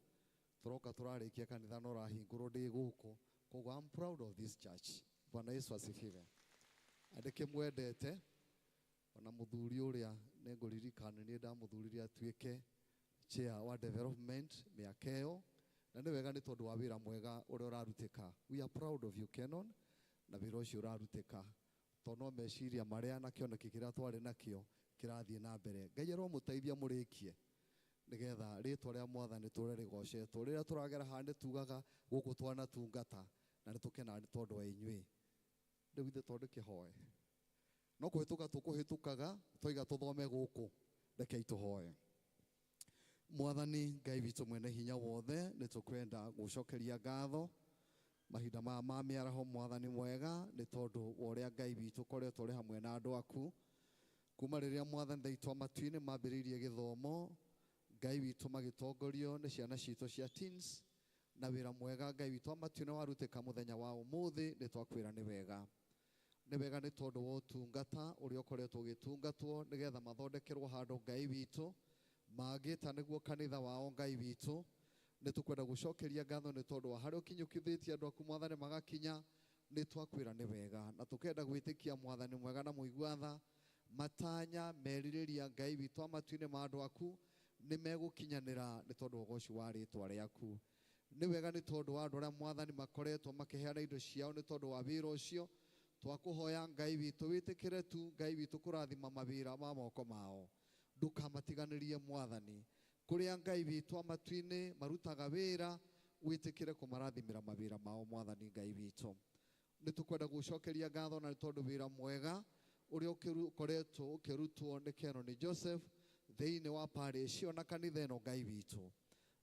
tũroka tũrarĩkia kanitha no rahingũrwo ndĩ gũkũ. Koguo I'm proud of this church. Bwana Yesu asifiwe. Andĩke mwendete ona mũthuri ũrĩa nĩngũririkana nĩ ndamũthurire atuĩke chair wa development mĩaka ĩyo, na nĩ wega nĩ tondũ wa wĩra mwega ũrĩa ũrarutĩka. We are proud of you Canon na wĩra ũcio ũrarutĩka, tondũ no meciria marĩa na kĩoneki kĩrĩa twarĩ nakĩo kĩrathiĩ na mbere. Ngai aromũteithia mũrĩkie nĩgetha rĩtwa rĩa Mwathani tũre rĩgocetwo. Rĩrĩa tũragera handũ tugaga gũkũ twanatungata na nĩ tũkenaga nĩ tondũ wa inyuĩ. Rĩu ithe tondũ kĩhoe no kũhĩtũka tũkũhĩtũkaga twoiga tũthome gũkũ, rekei tũhoe. Mwathani Ngai witũ mwene hinya wothe, nĩ tũkwenda gũcokeria ngatho mahinda maya ma mĩaraho Mwathani mwega, nĩ tondũ wa ũrĩa Ngai witũ ũkoretwo ũrĩ hamwe na andũ aku kuma rĩrĩa Mwathani thaitũ matu-inĩ mambĩrĩirie gĩthomo. Ngai witũ magĩtongorio nĩ ciana citũ cia teens, na wĩra mwega Ngai witũ matu-inĩ warutĩka mũthenya wa ũmũthĩ. Nĩ twakwĩra nĩ wega, nĩ wega nĩ tondũ wa ũtungata ũrĩa ũkoretwo ũgĩtungatwo nĩgetha mathondekerwo handũ Ngai witũ mangĩta nĩguo kanitha wao Ngai witũ. Nĩ tũkwenda gũcokeria ngatho nĩ tondũ wa harĩa ũkinyũkithĩtie andũ aku Mwathani magakinya. Nĩ twakwĩra nĩ wega, na tũkenda gwĩtĩkia Mwathani mwega na mũigua tha matanya merirĩria Ngai witũ amatu-inĩ ma andũ aku nĩ megũkinyanĩra nĩ tondũ wa ũgoci wa rĩtwa rĩaku. Nĩ wega nĩ tondũ wa andũ arĩa Mwathani makoretwo makĩheana indo ciao nĩ tondũ wa wĩra ũcio. Twakũhoya Ngai witũ wĩtĩkĩre tu Ngai witũ kũrathima mawĩra ma moko mao, ndũkamatiganĩrie Mwathani. Kũrĩa Ngai witũ amatu-inĩ marutaga wĩra, wĩtĩkĩre kũmarathimĩra mawĩra mao Mwathani Ngai witũ. Nĩ tũkwenda gũcokeria ngatho na nĩ tondũ wĩra mwega ũrĩa ũkoretwo ũkĩrutwo nĩ Canon Joseph thĩinĩ wa parish ona kanitha ĩno Ngai witũ.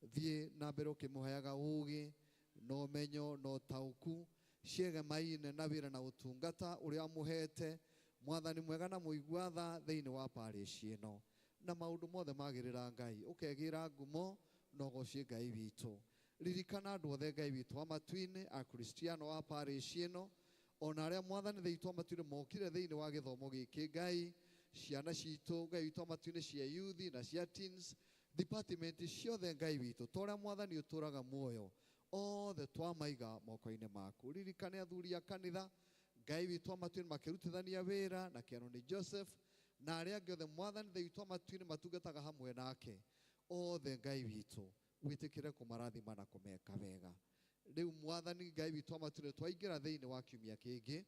Thiĩ na mbere ũkĩmũheaga ũũgĩ na ũmenyo na ũtaũku ciegemaine na wĩra na ũtungata ũrĩa amũhete Mwathani mwega na mũigua tha thĩinĩ wa parish ĩno, na maũndũ mothe magĩrĩra Ngai ũkegĩra ngumo no gocie Ngai witũ. Ririkana andũ othe Ngai witũ amatu-inĩ akristiano a parish ĩno ona arĩa mwathani Ngai witũ amatu-inĩ mokire thĩinĩ wa gĩthomo gĩkĩ. Ngai ciana citũ Ngai witũ amatu-inĩ cia youth na cia teens department ciothe Ngai witũ torĩa mwathani ũtũraga muoyo othe twamaiga moko-inĩ maku. Ririkane athuri a kanitha Ngai witũ amatu-inĩ makĩrutithania wĩra na Kĩano Joseph na arĩa angĩ othe mwathani Ngai witũ amatu-inĩ matungataga hamwe nake othe Ngai witũ wĩtĩkĩre kũmarathima na kũmeka wega. Rĩu mwathani Ngai witũ amatu-inĩ twaingĩra thĩinĩ wa kiumia kĩngĩ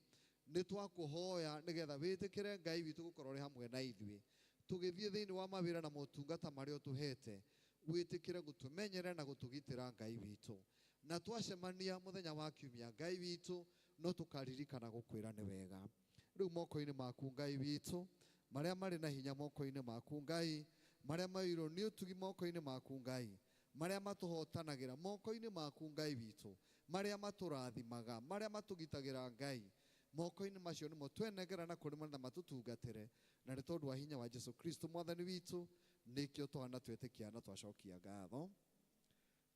nĩ twakũhoya nĩgetha wĩtĩkĩre Ngai witũ gũkorwo ũrĩ hamwe na ithuĩ tũgĩthiĩ thĩinĩ wa mawĩra na motungata marĩa ũtũhete. Wĩtĩkĩre gũtũmenyera na gũtũgitĩra Ngai witũ, na twacemania mũthenya wa kiumia Ngai witũ no tũkaririkana gũkwĩra nĩ wega. Rĩu moko-inĩ maku Ngai witũ marĩa marĩ na hinya moko-inĩ maku Ngai, marĩa mairwo nĩ ũtugi moko-inĩ maku Ngai, marĩa matũhotanagĩra moko-inĩ maku Ngai witũ, marĩa matũrathimaga, marĩa matũgitagĩra Ngai, moko-inĩ macio nĩmo twenegera na kũrĩ marĩa matũtungatĩre, na nĩ tondũ wa hinya wa Jesu Kristo mwathani witũ nĩkĩo twana twĩtĩkia na twacokia ngatho.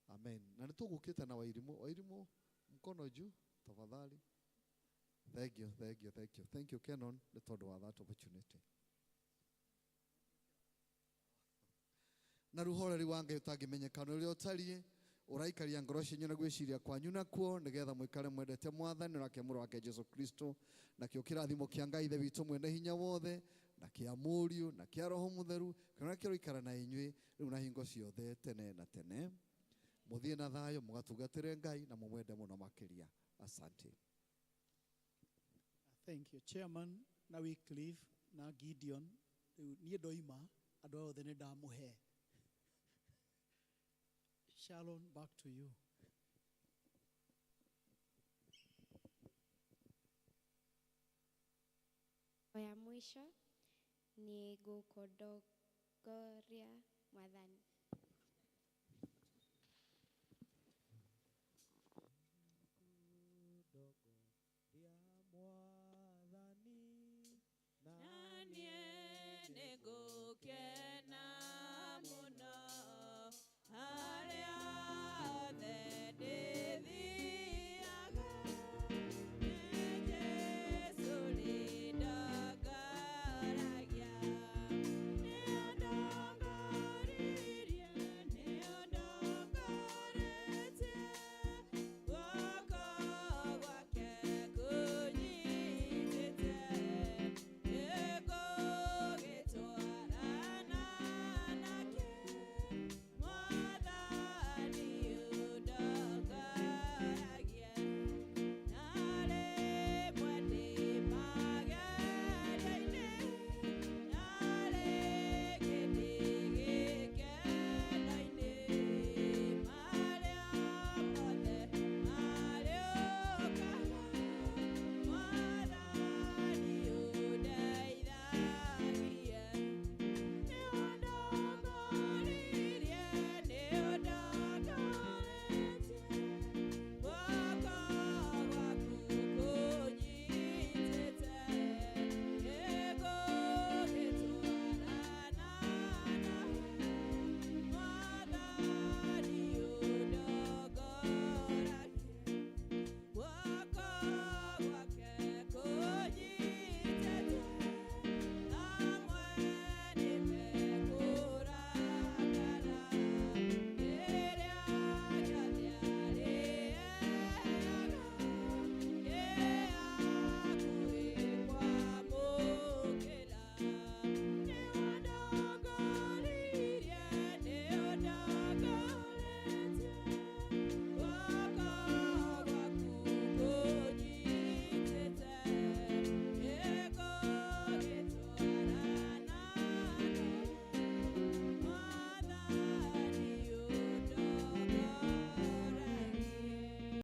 Amen. Na nĩ tũgũkĩte na Wairimũ mkono juu tafadhali. Thank you Kenon nĩ tondũ wa that opportunity. Na ruhoreri wa Ngai ũtangĩmenyekana ũrĩa ũtariĩ ũraikaria ngoro cianyu na gwĩciria kwanyu nakuo nĩgetha mũikare mwendete mwathani nake mũrũ wake Jesu Kristo, nakĩo kĩrathimo kĩa Ngai Ithe witũ mwene hinya wothe na kĩa Mũriũ na kĩa Roho Mũtheru kana kĩroikara na inyuĩ rĩu na hingo ciothe tene na tene. Mũthiĩ na thayũ mũgatungatĩre Ngai na mũmwende mũno makĩria. Asante. Thank you Chairman na Wycliffe na Gideon. Niĩ ndoima andũ othe nĩ ndamũhe. Shalom, back to you. Ya mwisho ni gũkũndongoria mwathani. Nanie negũkena